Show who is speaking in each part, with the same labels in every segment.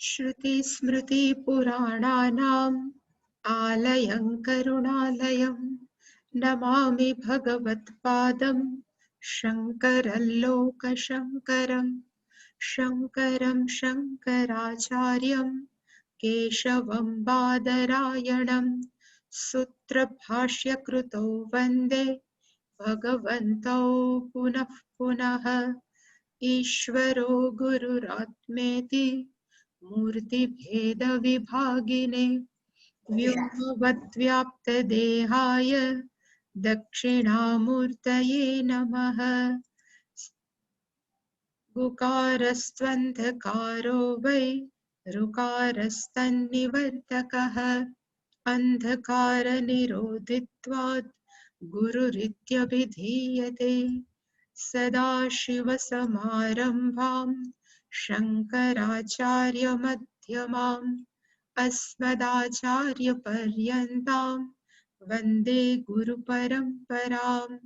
Speaker 1: श्रुतिस्मृतिपुराणानाम् आलयं करुणालयं नमामि भगवत्पादं शङ्करं लोकशङ्करं शङ्करं शङ्कराचार्यं केशवं बादरायणं सूत्रभाष्यकृतौ वन्दे भगवन्तौ पुनः पुनः। ईश्वरो गुरुरात्मेति मूर्तिभेदविभागिने व्योमवद्व्याप्तदेहाय दक्षिणामूर्तये नमः। गुकारस्त्वन्धकारो वै ऋकारस्तन्निवर्तकः अन्धकारनिरोधित्वात् गुरुरित्यभिधीयते। सदाशिवसमारम्भां शङ्कराचार्यमध्यमाम् अस्मदाचार्यपर्यन्तां वन्दे गुरुपरम्पराम्।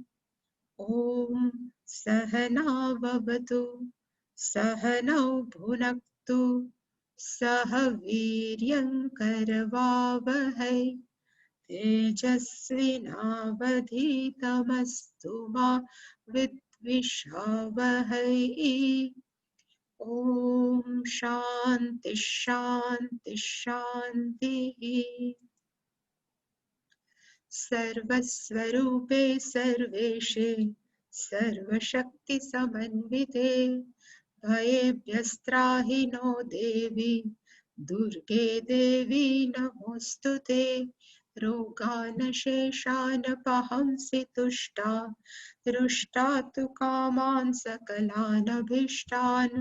Speaker 1: ॐ सहनाववतु सहनौ भुनक्तु सह वीर्यङ्करवावहै तेजस्विनावधीतमस्तु मा विद्विषावहै। ॐ शान्ति शान्ति शान्तिः। सर्वस्वरूपे सर्वेशे सर्वशक्तिसमन्विते भयेभ्यस्त्राहि नो देवी दुर्गे देवी नमोऽस्तुते। रोगानशेषानपहंसि तुष्टा दृष्टा तु कामान् सकलानभीष्टान्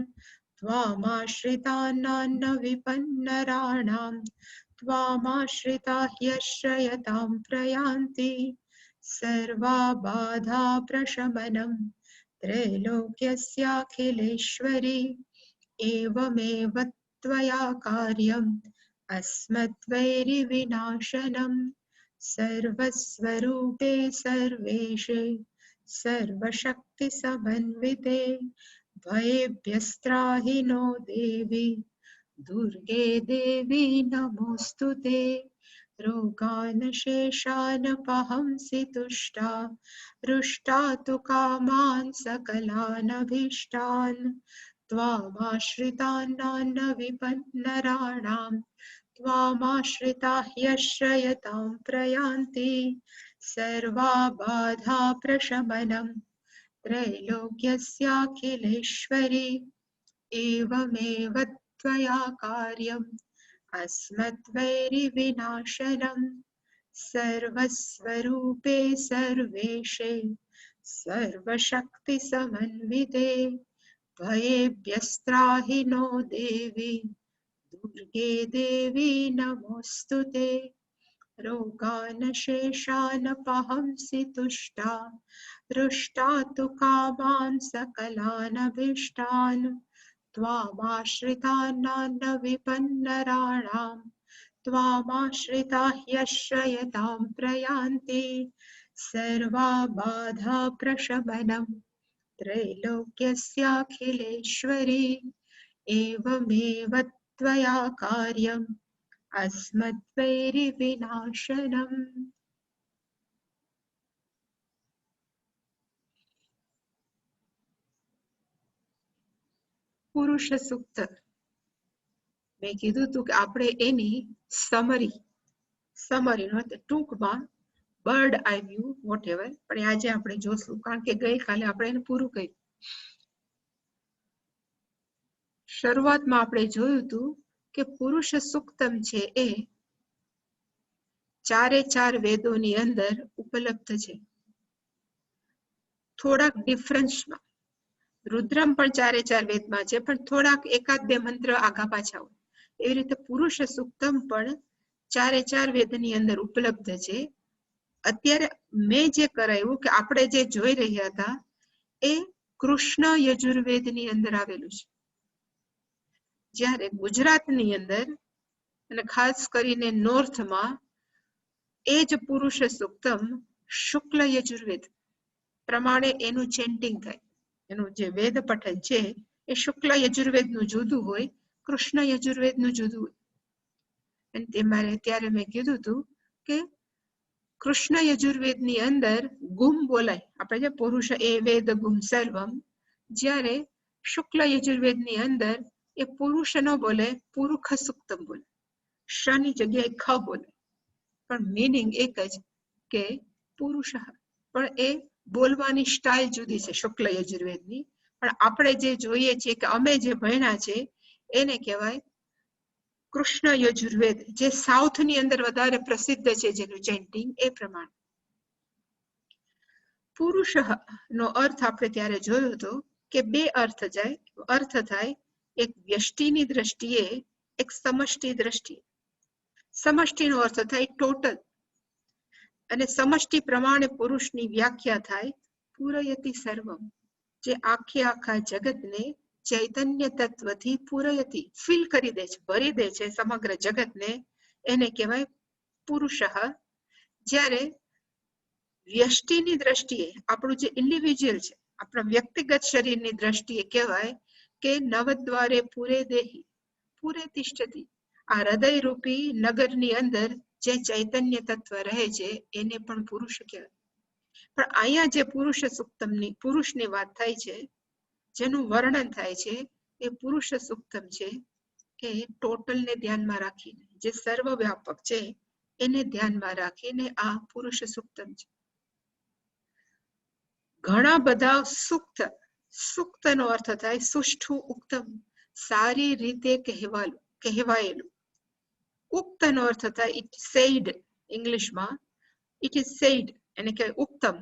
Speaker 1: त्वामाश्रितान् विपन्नराणां त्वामाश्रिता ह्यश्रयतां प्रयान्ति। सर्वाबाधा प्रशमनं त्रैलोक्यस्याखिलेश्वरी एवमेव त्वया कार्यम् अस्मद्वैरिविनाशनम्। सर्वस्वरूपे सर्वेशे सर्वशक्तिसमन्विते भयेभ्यस्त्राहि नो देवी दुर्गे देवी नमोऽस्तुते। रोगानशेषानपहंसि तुष्टा रुष्टा तु कामान् सकलानभीष्टान् त्वामाश्रितान् विपन्नराणां त्वामाश्रिता ह्यश्रयतां प्रयान्ति। सर्वाबाधा प्रशमनं त्रैलोक्यस्याखिलेश्वरी एवमेव त्वया कार्यम् अस्मद्वैरिविनाशनम्। सर्वस्वरूपे सर्वेशे सर्वशक्तिसमन्विते भयेभ्यस्त्राहि नो देवी दुर्गे देवी नमोऽस्तुते। रोगानशेषानपहंसि तुष्टा दृष्टा तु कामान् सकलानभीष्टान् त्वामाश्रितान् विपन्नराणां त्वामाश्रिता ह्यश्रयतां प्रयान्ति। सर्वाबाधा प्रशमनं त्रैलोक्यस्याखिलेश्वरी एवमेव त्वया कार्यम् अस्मद्वैरिविनाशनम्। પુરુષ સૂક્ત મેં કીધું હતું કે આપણે એની સમરીનો ટૂંકમાં બર્ડ આઈ વ્યૂ વોટએવર, પણ આજે આપણે જોશું કારણ કે ગઈકાલે આપણે એને પૂરું કર્યું. શરૂઆતમાં આપણે જોયું હતું કે પુરુષ સૂક્તમ છે એ ચારે ચાર વેદોની અંદર ઉપલબ્ધ છે. થોડાક ડિફરન્સમાં રુદ્રમ પણ ચારે ચાર વેદમાં છે, પણ થોડાક એકાદ બે મંત્ર આગા પાછા હોય. એવી રીતે પુરુષ સૂક્તમ પણ ચારે ચાર વેદની અંદર ઉપલબ્ધ છે. અત્યારે મેં જે કરાયું કે આપણે જે જોઈ રહ્યા હતા એ કૃષ્ણ યજુર્વેદની અંદર આવેલું છે. જ્યારે ગુજરાતની અંદર અને ખાસ કરીને નોર્થમાં એ જ પુરુષ સૂક્તમ શુક્લ યજુર્વેદ પ્રમાણે એનું ચેન્ટિંગ થાય. એનું જે વેદ પઠન છે એ શુક્લ યજુર્વેદનું જુદું હોય કૃષ્ણ યજુર્વેદનું જુદું હોય. અને તમારે ત્યારે મેં કીધું હતું કે કૃષ્ણ યજુર્વેદની અંદર ગુમ બોલાય, આપણે જે પુરુષ એ વેદ ગુમ સર્વમ, જ્યારે શુક્લ યજુર્વેદની અંદર એ પુરુષ ન બોલે, પુરુષ સુક્તમ બોલે, શની જગ્યાએ ખ બોલે, પણ મિનિંગ એક જ કે પુરુષ. પણ એ બોલવાની સ્ટાઇલ જુદી છે શુક્લ યજુર્વેદની. પણ આપણે જે જોઈએ છીએ કે અમે જે ભણ્યા છે એને કહેવાય કૃષ્ણ યજુર્વેદ, જે સાઉથની અંદર વધારે પ્રસિદ્ધ છે જેનું ચેન્ટિંગ એ પ્રમાણે. પુરુષ નો અર્થ આપણે ત્યારે જોયો હતો કે બે અર્થ થાય, એક વ્યષ્ટિની દ્રષ્ટિએ, એક સમષ્ટિ દ્રષ્ટિએ. સમષ્ટિનો અર્થ થાય ટોટલ, અને સમષ્ટિ પ્રમાણે પુરુષની વ્યાખ્યા થાય પૂરયતિ સર્વમ, જે આખા જગતને ચૈતન્ય તત્વથી પૂરયતિ, ફિલ કરી દે છે, ભરી દે છે સમગ્ર જગતને, એને કહેવાય પુરુષ. જ્યારે વ્યષ્ટિની દ્રષ્ટિએ, આપણું જે ઇન્ડિવિજ્યુઅલ છે, આપણા વ્યક્તિગત શરીરની દ્રષ્ટિએ કહેવાય કે નવદ્વારે પૂરે દેહી પૂરે તિષ્ઠતિ, આ હૃદય રૂપી નગરની અંદર જે ચૈતન્ય તત્વ રહે છે એને પણ પુરુષ કહેવાય. પણ અહીંયા જે પુરુષ સુક્તમની, પુરુષની વાત થાય છે, જેનું વર્ણન થાય છે, એ પુરુષ સુક્તમ છે કે ટોટલને ધ્યાનમાં રાખીને, જે સર્વવ્યાપક છે એને ધ્યાનમાં રાખીને આ પુરુષ સુક્તમ છે. ઘણા બધા સુક્ત, સુક્તનો અર્થ થાય સુષ્ઠું ઉક્તમ, સારી રીતે કહેવાયેલું. ઉક્તનો અર્થ થાય ઇટ સેડ, ઇંગ્લિશમાં ઇટ ઇઝ સેડ, એને કહેવાય ઉક્તમ.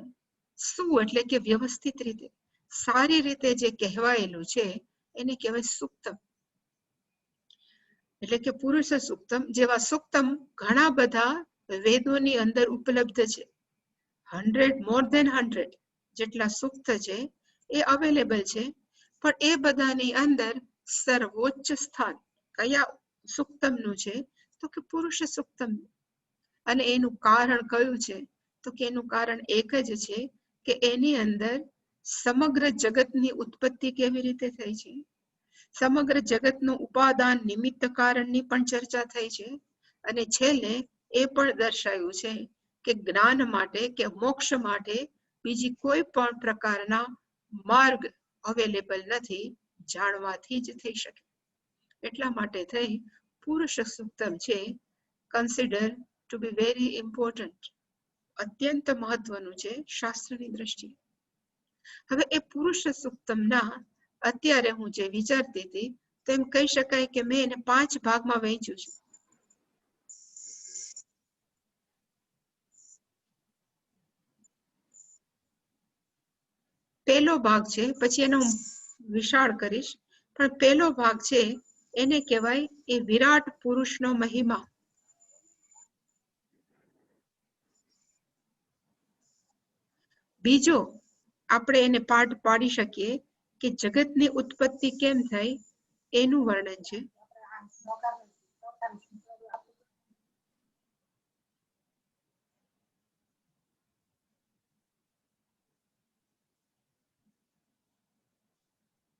Speaker 1: સુ એટલે કે વ્યવસ્થિત રીતે, સારી રીતે જે કહેવાયેલું છે એને કહેવાય સુક્તમ. એટલે કે પુરુષ સુક્તમ. જેવા સુક્તમ ઘણા બધા વેદોની અંદર ઉપલબ્ધ છે. 100, મોર દેન 100 જેટલા સુક્ત છે એ અવેલેબલ છે. પણ એ બધાની અંદર સર્વોચ્ચ સ્થાન કયા સુક્તમનું છે? તો કે પુરુષ સુક્તમ. અને એનું કારણ કયું છે? તો કે એનું કારણ એક જ છે કે એની અંદર સમગ્ર જગતની ઉત્પત્તિ કેવી રીતે થઈ છે, સમગ્ર જગતનું ઉપાદાન નિમિત્ત કારણની પણ ચર્ચા થઈ છે, અને છેલ્લે એ પણ દર્શાવ્યું છે કે જ્ઞાન માટે કે મોક્ષ માટે બીજી કોઈ પણ પ્રકારના માર્ગ અવેલેબલ નથી, જાણવાથી જ થઈ શકે. એટલા માટે થઈ પુરુષ સુક્તમ છે consider to be very important, અત્યંત મહત્વનું છે શાસ્ત્રની દ્રષ્ટિએ. હવે એ પુરુષ સુક્તમના અત્યારે હું જે વિચારતી હતી તો એમ કહી શકાય કે મેં એને 5 ભાગમાં વહેંચ્યું છે. પહેલો ભાગ છે, પછી એનો હું વિશાળ કરીશ, પણ પહેલો ભાગ છે એને કહેવાય એ વિરાટ પુરુષનો મહિમા. બીજો આપણે એને પાઠ પાડી શકીએ કે જગતની ઉત્પત્તિ કેમ થઈ એનું વર્ણન છે.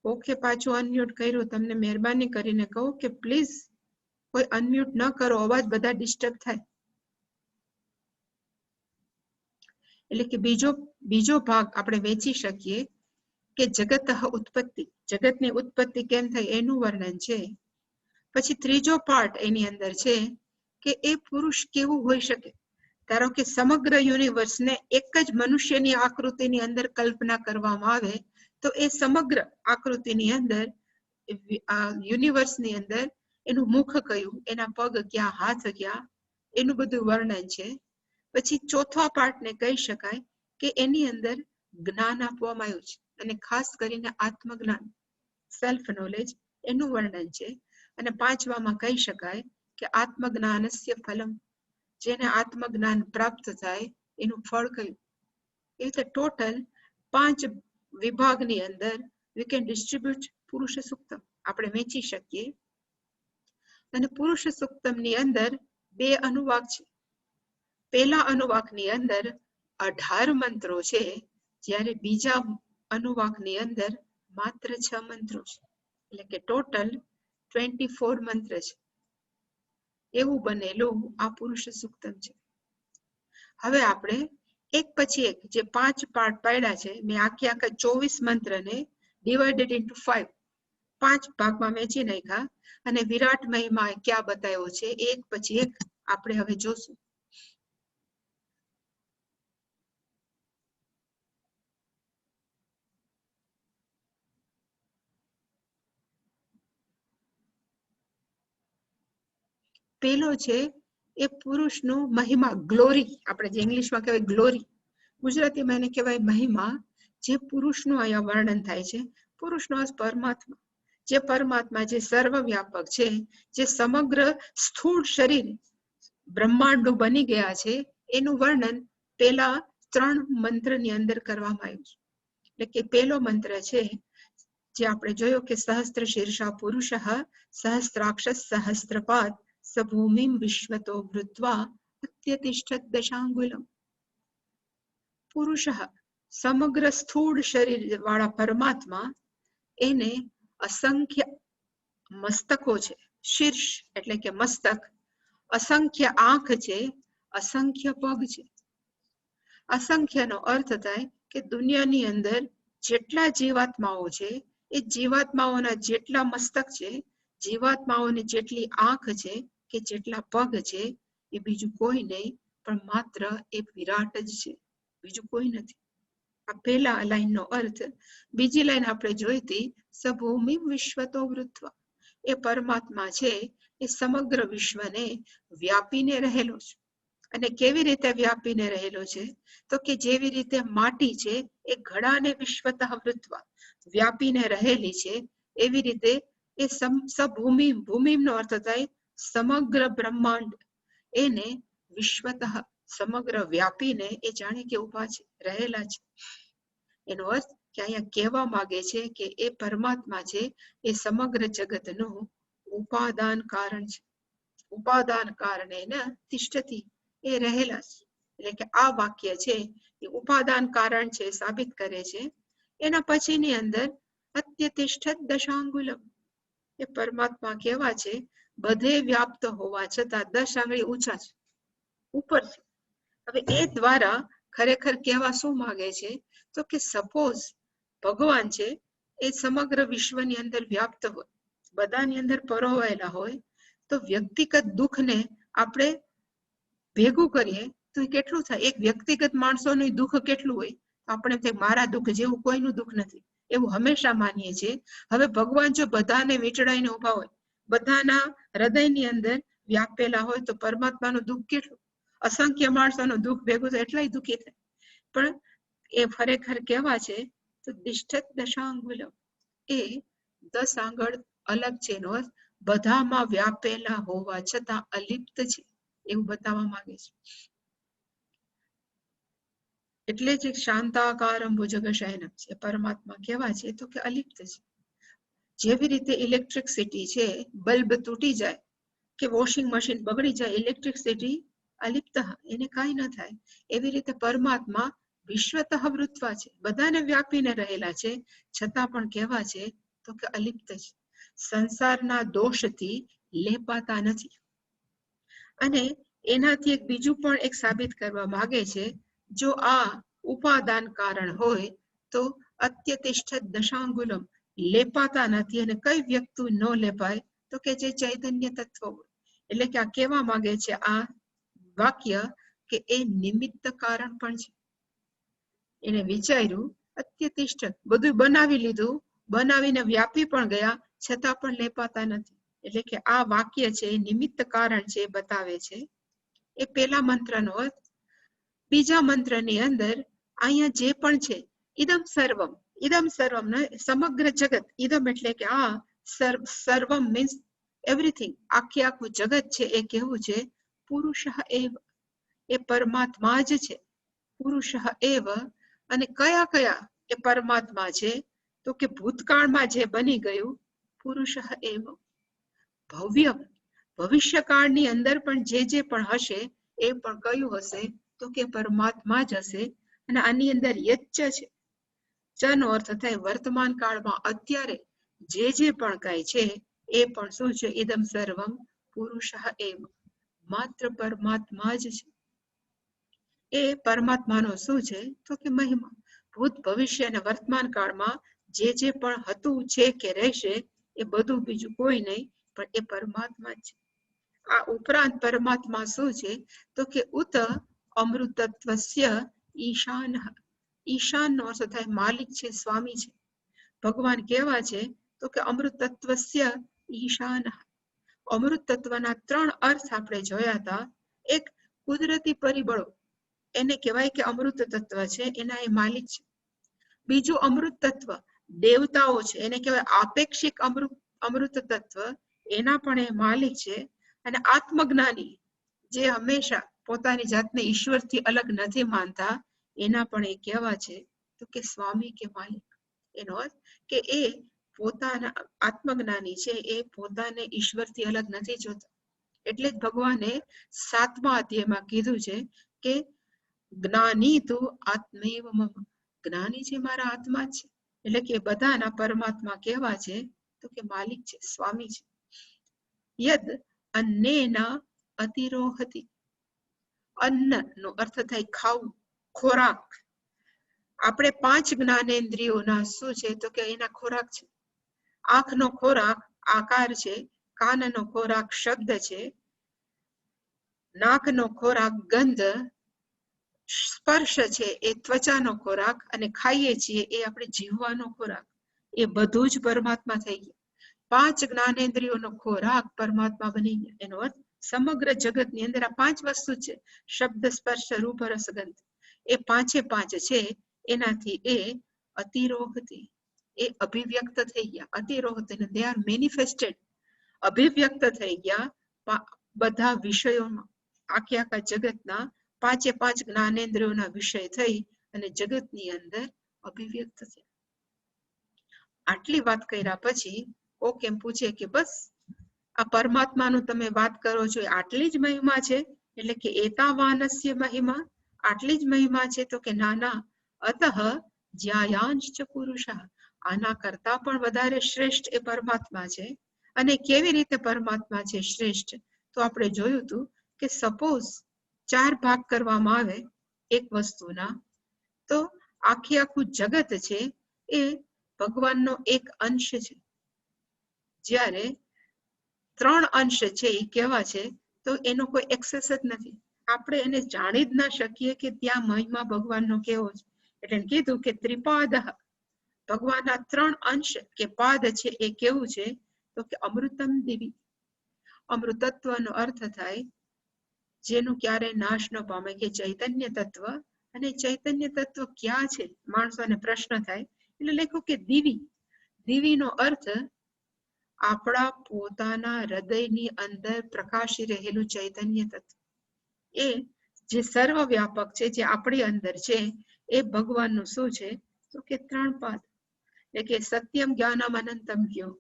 Speaker 1: ઓકે, પાછું અનમ્યુટ કર્યું. તમને મહેરબાની કરીને કહું કે પ્લીઝ કોઈ અનમ્યુટ ન કરો, અવાજ બધા ડિસ્ટર્બ થાય. એટલે કે બીજો ભાગ આપણે વેચી શકીએ કે જગત ઉત્પત્તિ, જગતની ઉત્પત્તિ કેમ થઈ એનું વર્ણન છે. પછી ત્રીજો પાર્ટ એની અંદર છે કે એ પુરુષ કેવું હોઈ શકે. ધારો કે સમગ્ર યુનિવર્સને એક જ મનુષ્યની આકૃતિની અંદર કલ્પના કરવામાં આવે તો એ સમગ્ર આકૃતિની અંદર યુનિવર્સની અંદર એનું મુખ કયું, એના પગ ક્યાં, હાથ ક્યાં, એનું બધું વર્ણન છે. પછી ચોથા પાર્ટને કહી શકાય કે એની અંદર જ્ઞાન આપવામાં આવ્યું છે, અને ખાસ કરીને આત્મજ્ઞાન, સેલ્ફ નોલેજ, એનું વર્ણન છે. અને પાંચવામાં કહી શકાય કે આત્મજ્ઞાનસ્ય ફલમ, જેને આત્મજ્ઞાન પ્રાપ્ત થાય એનું ફળ કયું. એ રીતે ટોટલ 5 વિભાગની અંદર we can distribute પુરુષ સુક્તમ, આપણે વેચી શકીએ. અને પુરુષ સુક્તમની અંદર 2 અનુવાક છે. પહેલા અનુવાકની અંદર 18 મંત્રો છે, જ્યારે બીજા અનુવાકની અંદર માત્ર 6 મંત્રો છે. એટલે કે ટોટલ 24 મંત્ર છે એવું બનેલું આ પુરુષ સૂક્તમ છે. હવે આપણે એક પછી એક જે 5 પાર્ટ પાડ્યા છે, મેં આખા 24 મંત્રને ડિવાઇડેડ ઇન્ટુ 5 ભાગમાં વહેંચી નાખ્યા અને વિરાટ મહિમા ક્યાં બતાવ્યો છે એક પછી એક આપણે હવે જોશું. પેલો છે એ પુરુષનો મહિમા, ગ્લોરી. આપણે જે ઇંગ્લિશમાં કહેવાય ગ્લોરી, ગુજરાતીમાં એને કહેવાય મહિમા. જે પુરુષનું અહીંયા વર્ણન થાય છે, પુરુષનો પરમાત્મા, જે પરમાત્મા જે સર્વવ્યાપક છે, જે સમગ્ર સ્થૂળ શરીર બ્રહ્માંડનું બની ગયા છે, એનું વર્ણન પેલા 3 મંત્રની અંદર કરવામાં આવ્યું છે. એટલે કે પેલો મંત્ર છે જે આપણે જોયો કે સહસ્ત્ર શીર્ષા પુરુષ સહસ્ત્રાક્ષ સહસ્ત્રપાદ સભૂમિમ વિશ્વતો વૃત્વા અત્યતિષ્ઠત દશાંગુલમ. પુરુષ સમગ્ર સ્થૂળ શરીર વાળા પરમાત્મા, એને અસંખ્ય મસ્તકો છે. શીર્ષ એટલે કે મસ્તક, અસંખ્ય આંખ છે, અસંખ્ય પગ છે. અસંખ્યનો અર્થ થાય કે દુનિયાની અંદર જેટલા જીવાત્માઓ છે, એ જીવાત્માઓના જેટલા મસ્તક છે, જીવાત્માઓની જેટલી આંખ છે કે જેટલા પગ છે, એ બીજું કોઈ નહીં પણ માત્ર એક વિરાટ જ છે, બીજું કોઈ નથી. આ પહેલા લાઈનનો અર્થ. બીજી લાઈન આપણે જોઈતી સભૂમિ વિશ્વતો વૃત્વા. એ પરમાત્મા છે એ સમગ્ર વિશ્વને વ્યાપીને રહેલો છે. અને કેવી રીતે વ્યાપીને રહેલો છે? તો કે જેવી રીતે માટી છે એ ઘડાને વિશ્વતઃ વૃત્વા વ્યાપીને રહેલી છે, એવી રીતે એ સભૂમિ, ભૂમિનો અર્થ થાય સમગ્ર બ્રહ્માંડ, એને વિશ્વતઃ સમગ્ર વ્યાપીને એ જાણે કે ઉભા છે, રહેલા છે. એનો અર્થ કે અહીંયા કહેવા માંગે છે કે એ પરમાત્મા છે એ સમગ્ર જગતનું ઉપાદાન કારણ છે. ઉપાદાન કારણે તિષ્ઠતિ, એ રહેલા છે. એટલે કે આ વાક્ય છે એ ઉપાદાન કારણ છે સાબિત કરે છે. એના પછીની અંદર અત્યતિષ્ઠત દશાંગુલમ, એ પરમાત્મા કેવા છે? બધે વ્યાપ્ત હોવા છતાં 10 આંગળી ઊંચા છે, ઉપર છે. હવે એ દ્વારા ખરેખર કહેવા શું માંગે છે? તો કે સપોઝ ભગવાન છે એ સમગ્ર વિશ્વની અંદર વ્યાપ્ત હોય, બધાની અંદર પરોવાયેલા હોય, તો વ્યક્તિગત દુઃખને આપણે ભેગું કરીએ તો કેટલું થાય? એક વ્યક્તિગત માણસોનું દુઃખ કેટલું હોય? આપણે મારા દુઃખ જેવું કોઈનું દુઃખ નથી, એવું હંમેશા માનીએ છીએ. હવે ભગવાન જો બધાને વીંટળાઈને ઉભા હોય, બધાના હૃદયની અંદર વ્યાપેલા હોય, તો પરમાત્માનું દુઃખ કેટલું? અસંખ્ય માણસોનું દુઃખ ભેગું થાય એટલાય દુઃખી થાય. પણ એ ખરેખર કેવા છે? તો દિષ્ઠત દશાંગુલમ, એ 10 આંગળ અલગ છે. એનો અર્થ બધામાં વ્યાપેલા હોવા છતાં અલિપ્ત છે, એવું બતાવવા માંગે છે. એટલે જ શાંતાકારમ ભુજગશયનમ છે, પરમાત્મા કેવા છે? તો કે અલિપ્ત છે. જેવી રીતે ઇલેક્ટ્રિસિટી છે, બલ્બ તૂટી જાય કે વોશિંગ મશીન બગડી જાય, ઇલેક્ટ્રિસિટી અલિપ્ત, એને કાંઈ ન થાય. એવી રીતે પરમાત્મા વિશ્વતઃ વૃત્વા છે, બધાને વ્યાપીને રહેલા છે, છતાં પણ કેવા છે? તો કે અલિપ્ત છે. સંસારના દોષથી લેપાતા નથી. અને એનાથી એક બીજું પણ એક સાબિત કરવા માંગે છે, જો આ ઉપાદાન કારણ હોય તો અત્યતિષ્ઠત દશાંગુલમ, લેપાતા નથી. અને કઈ વ્યક્તિ ન લેપાય? તો કે જે ચૈતન્ય તત્વ હોય. એટલે કે આ કહેવા માંગે છે આ વાક્ય કે એ નિમિત્ત કારણ પણ છે. એને વિચાર્યું, અત્યતિષ્ઠત, બધું બનાવી લીધું, બનાવીને વ્યાપી પણ ગયા, છતાં પણ લેપાતા નથી. એટલે કે આ વાક્ય છે એ નિમિત્ત કારણ છે, બતાવે છે. એ પેલા મંત્રનો અર્થ. બીજા મંત્રની અંદર અહીંયા જે પણ છે, ઇદમ સર્વમ, ઇદમ સર્વમ સમગ્ર જગત, ઇદમ એટલે કે આ સર્વમ મીન્સ એવરીથિંગ, આખું જગત છે એ કેવું છે? પુરુષ એવ, એ પરમાત્મા જ છે. પુરુષ એવ. અને કયા કયા એ પરમાત્મા છે? તો કે ભૂતકાળમાં જે બની ગયું, પુરુષ એવ. ભવ્ય ભવિષ્યકાળની અંદર પણ જે પણ હશે, એ પણ કયું હશે? તો કે પરમાત્મા જ હશે. અને આની અંદર યચ્ચ છે, ચનો અર્થ થાય વર્તમાન કાળમાં અત્યારે જે પણ કાંઈ છે એ પણ શું છે? ઇદમ સર્વમ પુરુષઃ એવ, માત્ર પરમાત્મા જ છે. એ પરમાત્માનો શું છે? તો કે મહિમા. ભૂત ભવિષ્ય અને વર્તમાન કાળમાં જે પણ હતું, છે કે રહેશે, એ બધું બીજું કોઈ નહીં પણ એ પરમાત્મા છે. આ ઉપરાંત પરમાત્મા શું છે? તો કે ઉત અમૃતત્વસ્ય ઈશાન. ઈશાનનો અર્થ થાય માલિક છે, સ્વામી છે. ભગવાન કેવા છે? તો કે અમૃત તત્વસ્ય ઈશાન. અમૃત તત્વના 3 અર્થ આપણે જોયા હતા. એક, કુદરતી પરિબળો, એને કહેવાય કે અમૃત તત્વ છે, એના એ માલિક છે. બીજું અમૃત તત્વ દેવતાઓ છે, એને કહેવાય આપેક્ષિક અમૃત તત્વ, એના પણ એ માલિક છે. અને આત્મજ્ઞાની, જે હંમેશા પોતાની જાતને ઈશ્વરથી અલગ નથી માનતા, એના પણ એ કેવા છે? તો કે સ્વામી કે માલિક. એનો અર્થ કે એ પોતાના આત્મજ્ઞાની છે, એ પોતાને ઈશ્વરથી અલગ નથી જોતા. એટલે જ ભગવાને 7મા અધ્યાયમાં કીધું છે કે જ્ઞાની તો આત્મૈવ મમ, જ્ઞાની છે મારા આત્મા છે. એટલે કે બધાના પરમાત્મા કેવા છે? તો કે માલિક છે, સ્વામી છે. યદ અન્નેના અતિરોહતિ. અન્ન નો અર્થ થાય ખાવું, ખોરાક. આપણે 5 જ્ઞાનેન્દ્રિયોના શું છે? તો કે એના ખોરાક છે. આંખનો ખોરાક આકાર છે, કાનનો ખોરાક શબ્દ છે, નાકનો ખોરાક ગંધ, સ્પર્શ છે એ ત્વચાનો ખોરાક, અને ખાઈએ છીએ એ આપણે જીવવાનો ખોરાક. એ બધું જ પરમાત્મા થઈ ગયા. 5 જ્ઞાનેન્દ્રિયોનો ખોરાક પરમાત્મા બની ગયા. એનો અર્થ સમગ્ર જગતની અંદર આ 5 વસ્તુ છે: શબ્દ, સ્પર્શ, રૂપ, રસ, ગંધ. એ 5 છે, એનાથી એ અતિરોહતી, એ અભિવ્યક્ત થઈ ગયા. અતિરોહતી, દે આર મેનિફેસ્ટેડ, અભિવ્યક્ત થઈ ગયા બધા વિષયોમાં. આખા જગતના 5 જ્ઞાનેન્દ્રિયોના વિષય થઈ અને જગતની અંદર અભિવ્યક્ત થયા. આટલી વાત કર્યા પછી કોક એમ પૂછે કે બસ આ પરમાત્માનું તમે વાત કરો છો, આટલી જ મહિમા છે? એટલે કે એતાવાનસ્ય મહિમા, આટલી જ મહિમા છે? તો કે નાના, અતઃ જ્યાયાંશ પુરુષ, આના કરતા પણ વધારે શ્રેષ્ઠ એ પરમાત્મા છે. અને કેવી રીતે પરમાત્મા છે શ્રેષ્ઠ? તો આપણે જોયું હતું કે સપોઝ 4 ભાગ કરવામાં આવે એક વસ્તુના, તો આખું જગત છે એ ભગવાનનો એક અંશ છે. જ્યારે 3 અંશ છે એ કેવા છે? તો એનો કોઈ એક્સેસ જ નથી. આપણે એને જાણી જ ના શકીએ કે ત્યાં મહિમા ભગવાનનો કેવો છે. એટલે કીધું કે ત્રિપાદ, ભગવાનના 3 અંશ કે પાદ છે એ કેવું છે? તો કે અમૃતમ દિવી. અમૃતત્વનો અર્થ થાય જેનું ક્યારેય નાશ ન પામે, કે ચૈતન્ય તત્વ. અને ચૈતન્ય તત્વ ક્યાં છે? માણસોને પ્રશ્ન થાય એટલે લખ્યું કે દિવી. દિવીનો અર્થ આપણા પોતાના હૃદયની અંદર પ્રકાશી રહેલું ચૈતન્ય તત્વ. એ જે સર્વવ્યાપક છે, જે આપણી અંદર છે, એ ભગવાનનું શું છે? તો કે 3 પાદ. એટલે કે સત્યમ જ્ઞાનમ અનંતમ કયો.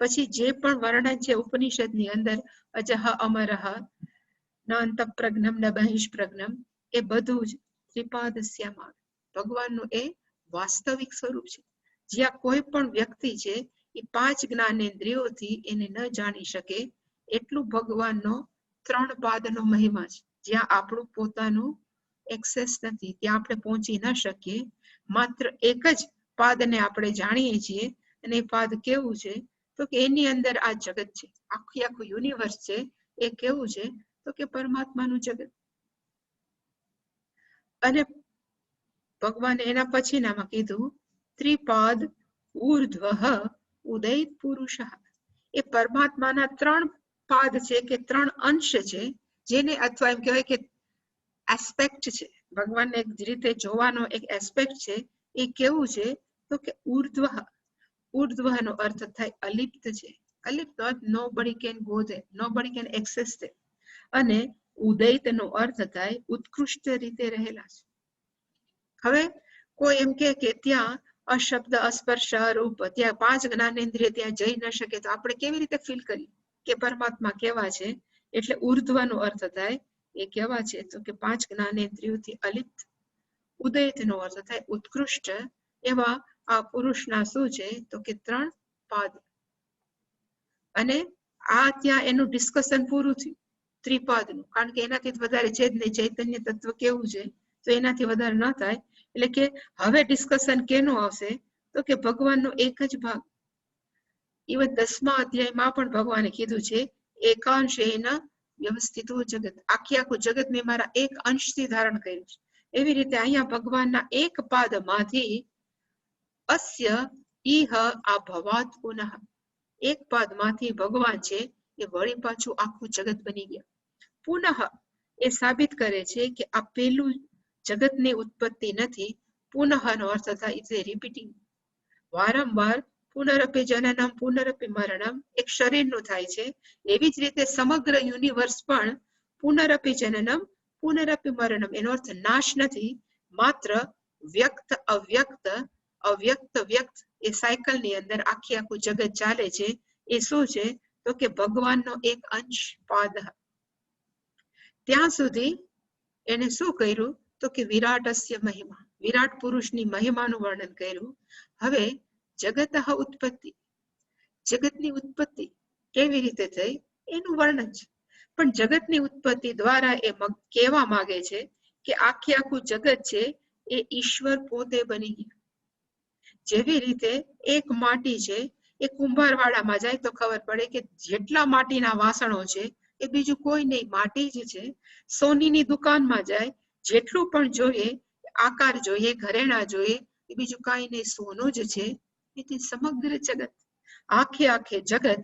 Speaker 1: પછી જે પણ વર્ણન છે ઉપનિષદની અંદર, અજહ અમરહ ન અંત પ્રજ્ઞમ ન બહિષ પ્રજ્ઞમ, એ બધું જ ત્રિપાદસ્યમાં ભગવાનનું એ વાસ્તવિક સ્વરૂપ છે. જ્યાં કોઈ પણ વ્યક્તિ છે એ 5 જ્ઞાનેન્દ્રિયોથી એને ન જાણી શકે એટલું ભગવાનનો 3 પાદનો મહિમા છે. જ્યાં આપણું પોતાનું એક્સેસ નથી, ત્યાં આપણે પહોંચી ન શકીએ. માત્ર એક જ પાદને આપણે જાણીએ છીએ. અને એ પાદ કેવું છે? તો કે એની અંદર આ જગત છે, આખું યુનિવર્સ છે. એ કેવું છે? તો કે પરમાત્માનું જગત. અને ભગવાને એના પછીનામાં કીધું ત્રિપાદ ઉર્ધ્વઃ ઉદૈત પુરુષ. એ પરમાત્માના 3 પાદ છે કે 3 અંશ છે, જેને અથવા એમ કહેવાય કે એસ્પેક્ટ છે. ભગવાનને એક રીતે જોવાનો એક એસ્પેક્ટ છે. એ કેવું છે? તો કે ઉર્ધ્વ. ઉર્ધ્વનો અર્થ થાય અલિપ્ત છે. અલિપ્ત અર્થ nobody can go there, nobody can access there. અને ઉદૈતનો અર્થ થાય ઉત્કૃષ્ટ રીતે રહેલા છે. હવે કોઈ એમ કે ત્યાં અશબ્દ, અસ્પર્શ, રૂપ, ત્યાં 5 જ્ઞાનેન્દ્રિય ત્યાં જઈ ન શકે, તો આપણે કેવી રીતે ફીલ કરીએ કે પરમાત્મા કેવા છે? એટલે ઉર્ધ્વનો અર્થ થાય એ કેવા છે? તો કે 5 જ્ઞાનેન્દ્રિયોથી અલિપ્ત. ઉદૈતનો અર્થ થાય ઉત્કૃષ્ટ. એવા આ પુરુષના શું છે? તો કે 3 પાદ. અને આ ત્યાં એનું ડિસ્કશન પૂરું થયું ત્રિપાદનું, કારણ કે એનાથી વધારે છે જ નહીં. ચૈતન્ય તત્વ કેવું છે તો એનાથી વધારે ન થાય. એટલે કે હવે ડિસ્કશન કેનું આવશે તો કે ભગવાનનો એક જ ભાગ. ઇવન 10મા અધ્યાયમાં પણ ભગવાને કીધું છે એકાંશેન વ્યવસ્થિતો જગત, આખું જગત મેં મારા એક અંશથી ધારણ કર્યું છે. એવી રીતે અહીંયા ભગવાનના એક પાદમાંથી અસ્ય ઇહ આભવાત પુનઃ, એક પાદમાંથી ભગવાન છે એ વળી પાછું આખું જગત બની ગયા. પુનઃ એ સાબિત કરે છે કે આ પેલું જગતની ઉત્પત્તિ નથી. પુનઃ નો અર્થ થાય ઇટ્સ એ રિપીટિંગ, વારંવાર પુનરપી જનનમ પુનરપી મરણમ એક શરીરનું થાય છે. એવી જ રીતે સમગ્ર યુનિવર્સ પણ પુનરપી જનનમ પુનરપી મરણમ, એનો અર્થ નાશ નથી, માત્ર વ્યક્ત અવ્યક્ત અવ્યક્ત વ્યક્ત એ સાયકલ ની અંદર આખું જગત ચાલે છે. એ શું છે તો કે ભગવાનનો એક અંશ પાદ. ત્યાં સુધી એને શું કર્યું તો કે વિરાટસ્ય મહિમા, વિરાટ પુરુષની મહિમાનું વર્ણન કર્યું. હવે જગત ઉત્પત્તિ, જગતની ઉત્પત્તિ કેવી રીતે થઈ એનું વર્ણન છે. પણ જગતની ઉત્પત્તિ દ્વારા એ કહેવા માંગે છે કે આખું જગત છે એ ઈશ્વર પોતે બની ગયા. જેવી રીતે એક માટી છે એ કુંભારવાડામાં જાય તો ખબર પડે કે જેટલા માટીના વાસણો છે એ બીજું કોઈ નહીં, માટી જ છે. સોનીની દુકાનમાં જાય, જેટલું પણ જોઈએ, આકાર જોઈએ, ઘરેણા જોઈએ, એ બીજું કાંઈ નહીં, સોનું જ છે. એટલે સમગ્ર જગત, આખે જગત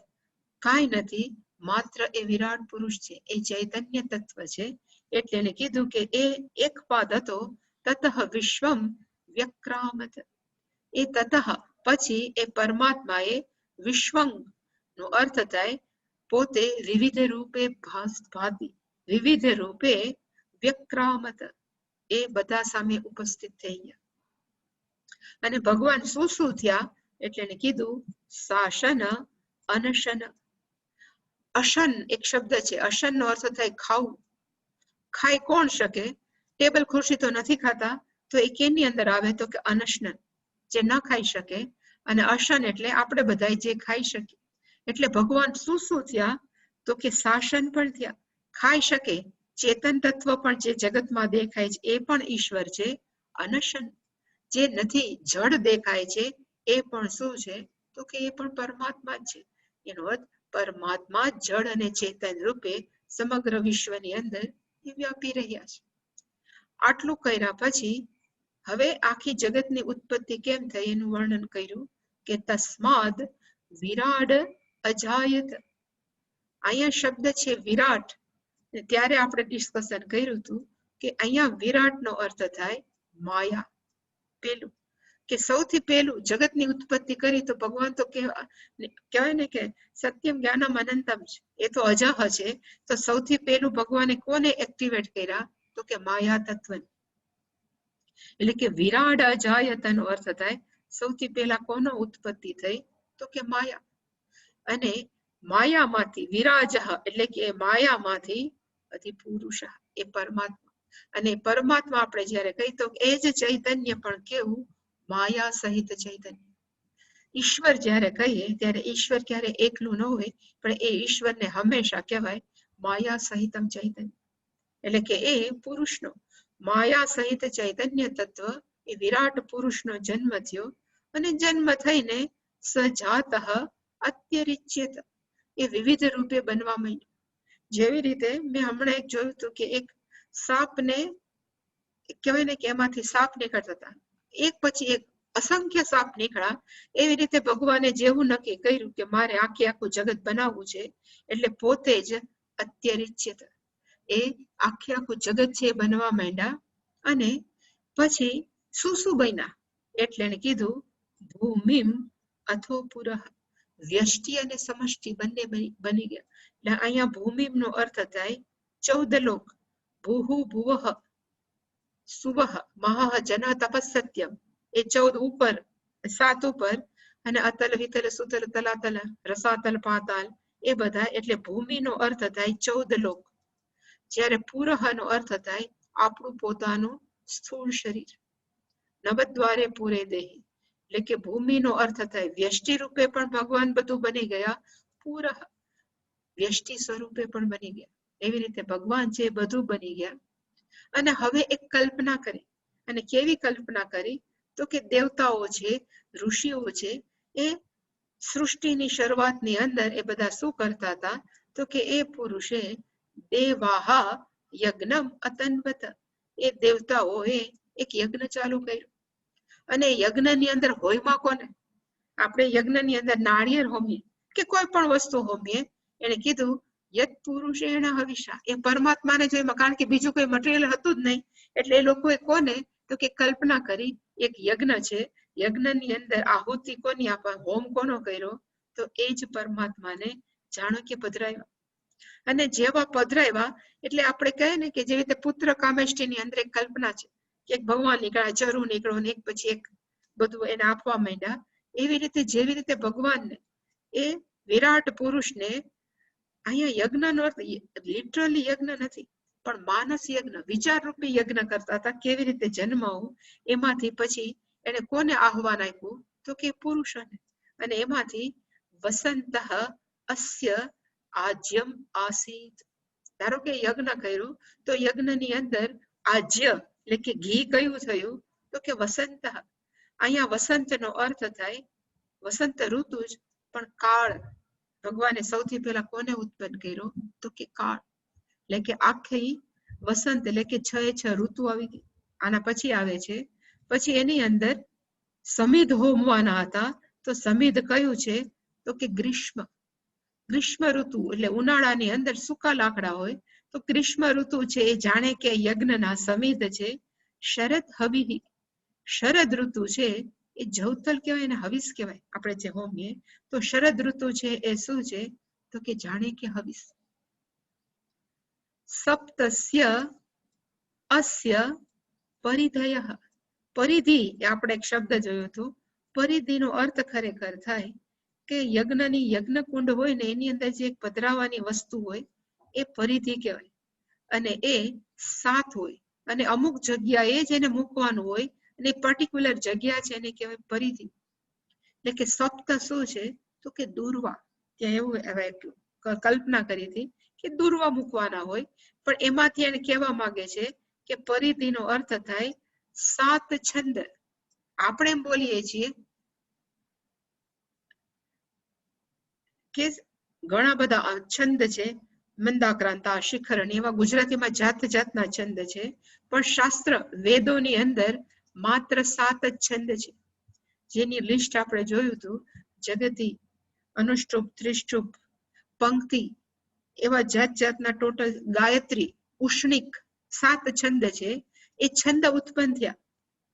Speaker 1: કાંઈ નથી, માત્ર એ વિરાટ પુરુષ છે, એ ચૈતન્ય તત્વ છે. એટલે એને કીધું કે એ એક પાદ હતો. તતઃ વિશ્વમ વ્યક્રામત, એ તતઃ પછી એ પરમાત્માએ વિશ્વં નો અર્થ થાય પોતે વિવિધ રૂપે ભાતી, વિવિધ રૂપે વ્યક્રામત, એ બધા સામે ઉપસ્થિત થઈ ગયા. અને ભગવાન શું થયા એટલે એને કીધું શાસન અનશન. અશન એક શબ્દ છે, અશન નો અર્થ થાય ખાવું. ખાઈ કોણ શકે? ટેબલ ખુરશી તો નથી ખાતા, તો એ કેની અંદર આવે તો કે અનશન, જે ન ખાઈ શકે. અને અશન એટલે આપણે બધા જે ખાઈ શકીએ. એટલે ભગવાન શું થયા તો કે શાસન પણ થયા, ખાઈ શકે. ચેતન તત્વ પણ જે જગતમાં દેખાય છે એ પણ ઈશ્વર છે. અનશન જે નથી, જડ દેખાય છે, એ પણ શું છે તો કે એ પણ પરમાત્મા જ છે. એનો અર્થ પરમાત્મા જડ અને ચેતન રૂપે સમગ્ર વિશ્વની અંદર એ વ્યાપી રહ્યા છે. આટલું કર્યા પછી હવે આખી જગતની ઉત્પત્તિ કેમ થઈ એનું વર્ણન કર્યું કે તસ્માદ વિરાડ અજાયત. અહીંયા શબ્દ છે વિરાટ, ત્યારે આપણે ડિસ્કશન કર્યું હતું કે અહીંયા વિરાટ નો અર્થ થાય માયા. પેલું કે સૌથી પહેલું જગતની ઉત્પત્તિ કરી તો ભગવાન તો કહેવાય ને કે સત્યમ જ્ઞાનમ અનંતમ છે, એ તો અજહ છે. તો સૌથી પહેલું ભગવાને કોને એક્ટિવેટ કર્યા તો કે માયા તત્વ. એટલે કે વિરાડ અજાયતનો અર્થ થાય સૌથી પહેલા કોનો ઉત્પત્તિ થઈ તો કે માયા. અને માયામાંથી વિરાજ એટલે કે માયામાંથી અધિપુરુષ એ પરમાત્મા. અને પરમાત્મા આપણે જયારે કહી તો એ જ ચૈતન્ય પણ કેવું માયા સહિત ચૈતન્ય. ઈશ્વર જયારે કહીએ ત્યારે ઈશ્વર ક્યારે એકલું ન હોય, પણ એ ઈશ્વરને હંમેશા કહેવાય માયા સહિતમ ચૈતન્ય. એટલે કે એ પુરુષનો માયા સહિત ચૈતન્ય તત્વ એ વિરાટ પુરુષનો જન્મ થયો. અને જન્મ થઈને સજાત અત્યરિચ્યત, એ વિવિધ રૂપે બનવા માંડ્યો. જેવી રીતે મેં હમણાં એક જોયું હતું કે એક સાપને કહેવાય ને કે એમાંથી સાપ નીકળતા હતા, એક પછી એક અસંખ્ય સાપ નીકળ્યા. એવી રીતે ભગવાને જેવું નક્કી કર્યું કે મારે આખું જગત બનાવવું છે, એટલે પોતે જ અત્યરિચ્યત એ આખું જગત છે બનવા માંડ્યા. અને પછી શું બન્યા એટલે એને કીધું ભૂમિમ અથો પુરઃ, વ્યષ્ટિ અને સમષ્ટિ બંને બની ગયા. એટલે અહીંયા ભૂમિમ નો અર્થ થાય 14 લોક. ભૂહુ ભુવઃ સુવઃ મહઃ જન તપસ્સત્યમ, એ 14 ઉપર 7 ઉપર, અને અતલ વિતલ સુતલ તલાતલ રસાતલ પાતાલ એ બધા. એટલે ભૂમિનો અર્થ થાય 14 લોક, જ્યારે પુરઃ નો અર્થ થાય આપણું પોતાનું સ્થૂળ શરીર. નવદ્વારે પૂરે દેહી, એટલે કે ભૂમિનો અર્થ થાય વ્યષ્ટિ રૂપે પણ ભગવાન બધું બની ગયા, પૂરઃ વ્યષ્ટિ સ્વરૂપે પણ બની ગયા. એવી રીતે ભગવાન છે બધું બની ગયા. અને હવે એક કલ્પના કરી. અને કેવી કલ્પના કરી? તો કે દેવતાઓ છે, ઋષિઓ છે, એ સૃષ્ટિની શરૂઆતની અંદર એ બધા શું કરતા હતા? તો કે એ પુરુષે દેવાહ યજ્ઞમ અતન્વત, એ દેવતાઓએ એક યજ્ઞ ચાલુ કર્યું. અને યજ્ઞની અંદર હોયમાં કોને? આપણે યજ્ઞની અંદર નાળિયેર હોમીએ કે કોઈ પણ વસ્તુ હોમીએ, એને કીધું યત પુરુષેણ હવિષા, એ પરમાત્માને જોઈમાં, કારણ કે બીજું કોઈ મટીરિયલ હતું જ નહીં. એટલે એ લોકોએ કોને? તો કે કલ્પના કરી એક યજ્ઞ છે, યજ્ઞની અંદર આહુતિ કોની આપવા, હોમ કોનો કર્યો? તો એ જ પરમાત્માને જાણો કે પધરાવ્યા. અને જેવા પધરાવ્યા એટલે આપણે કહે ને કે જેવી રીતે પુત્ર કામેષ્ટિની અંદર એક કલ્પના છે કે એક ભગવાન નીકળ્યા, ચરુ નીકળો ને એક પછી એક બધું એને આપવા માંડ્યા. એવી રીતે જેવી રીતે ભગવાનને એ વિરાટ પુરુષને અહીંયા યજ્ઞનો અર્થ લિટરલી યજ્ઞ નથી, પણ માનસ યજ્ઞ, વિચાર રૂપી યજ્ઞ કરતા હતા. કેવી રીતે જન્માવું? એમાંથી પછી એને કોને આહવાન આપ્યું? તો કે પુરુષને. અને એમાંથી વસંત અસ્ય આજ્યમ આસીત. ધારો કે યજ્ઞ કર્યું તો યજ્ઞની અંદર આજ્ય એટલે કે ઘી કયું થયું? તો કે વસંત. અહીંયા વસંતનો અર્થ થાય વસંત ઋતુ જ, પણ કાળ. ભગવાને સૌથી પહેલા કોને ઉત્પન્ન કર્યો? તો કે કાળ. એટલે કે આખી વસંત એટલે કે 6 ઋતુ આવી ગઈ. આના પછી આવે છે, પછી એની અંદર સમિધ હોમવાના હતા. તો સમિધ કયું છે? તો કે ગ્રીષ્મ. ગ્રીષ્મ ઋતુ એટલે ઉનાળાની અંદર સૂકા લાકડા હોય, તો ગ્રીષ્મ ઋતુ છે એ જાણે કે યજ્ઞના સમિધ છે. શરદ હવિ, શરદ ઋતુ છે એ જવતલ કહેવાય ને હવિસ કહેવાય. આપણે જે હોમીએ તો શરદ ઋતુ છે એ શું છે? તો કે જાણે કે હવિસ. સપ્તસ્ય અસ્ય પરિધય, પરિધિ આપણે એક શબ્દ જોયો હતો. પરિધિનો અર્થ ખરેખર થાય કે યજ્ઞની યજ્ઞકુંડ હોય ને એની અંદર જે પધરાવાની વસ્તુ હોય એ પરિધિ કહેવાય. અને એ 7 હોય અને અમુક જગ્યાએ જ એને મૂકવાનું હોય, અને પર્ટિક્યુલર જગ્યા છે એને કહેવાય પરિધિ. એટલે કે સપ્ત શું છે? તો કે દુર્વા. ત્યાં એવું કલ્પના કરી હતી કે દુર્વા મૂકવાના હોય, પણ એમાંથી એને કહેવા માંગે છે કે પરિધિનો અર્થ થાય 7 છંદ. આપણે એમ બોલીએ છીએ કે ઘણા બધા છંદ છે, મંદાક્રાંતા, શિખરણ, એવા ગુજરાતીમાં જાત જાતના છંદ છે. પણ શાસ્ત્ર વેદોની અંદર માત્ર 7 જ છંદ છે, જેની લિસ્ટ આપણે જોયું હતું. જગતી, અનુષ્ટુપ, ત્રિષ્ટુપ, પંક્તિ, એવા જાત જાતના ટોટલ, ગાયત્રી, ઉષ્ણિક, 7 છંદ છે. એ છંદ ઉત્પન્ન થયા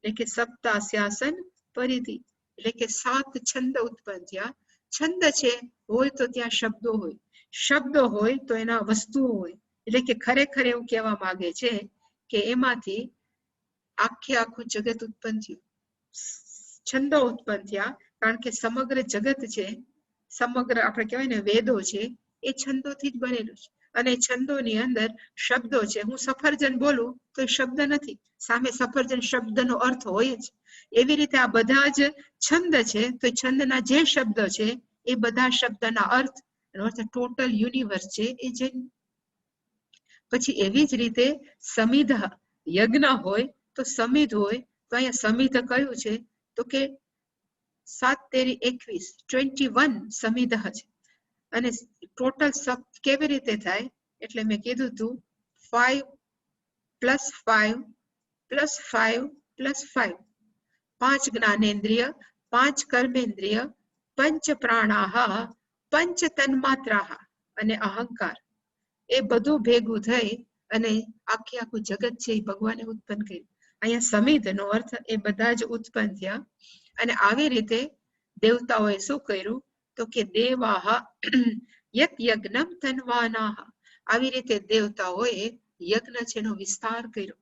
Speaker 1: એટલે કે સપ્તાસ્યાસન પરિધિ, એટલે કે 7 છંદ ઉત્પન્ન થયા. છંદ છે હોય તો ત્યાં શબ્દો હોય, શબ્દો હોય તો એના વસ્તુઓ હોય. એટલે કે ખરેખર એવું કહેવા માંગે છે કે એમાંથી આખું જગત ઉત્પન્ન થયું, છંદો ઉત્પન્ન થયા. કારણ કે સમગ્ર જગત છે, સમગ્ર આપણે કહેવાય ને વેદો છે, એ છંદોથી જ બનેલું છે. અને છંદોની અંદર શબ્દો છે. હું સફરજન બોલું તો એ શબ્દ નથી, સામે સફરજન શબ્દનો અર્થ હોય જ. એવી રીતે આ બધા જ છંદ છે. તો છંદના જે શબ્દ છે એ બધા શબ્દના અર્થ ટોટલ યુનિવર્સ છે એ જે. પછી એવી જ રીતે સમિધ, યજ્ઞ હોય તો સમિધ હોય. તો અહીંયા સમિધ કયું છે? તો કે 7 તેરી 21, 21 સમિધ છે. અને ટોટલ કેવી રીતે થાય? એટલે મેં કીધું હતું 5 + 5 + 5 + 5, 5 જ્ઞાનેન્દ્રિય, 5 કર્મેન્દ્રિય, પંચ પ્રાણાહ, પંચ તન્માત્રાહ અને અહંકાર. એ બધું ભેગું થઈ અને આખું જગત છે એ ભગવાને ઉત્પન્ન કર્યું. અહીંયા સમિધનો અર્થ એ બધા જ ઉત્પન્ન થયા. અને આવી રીતે દેવતાઓએ શું કર્યું? તો કે દેવાહ યત યજ્ઞમ તન્વાનાહ. આવી રીતે દેવતાઓએ યજ્ઞ છે એનો વિસ્તાર કર્યો.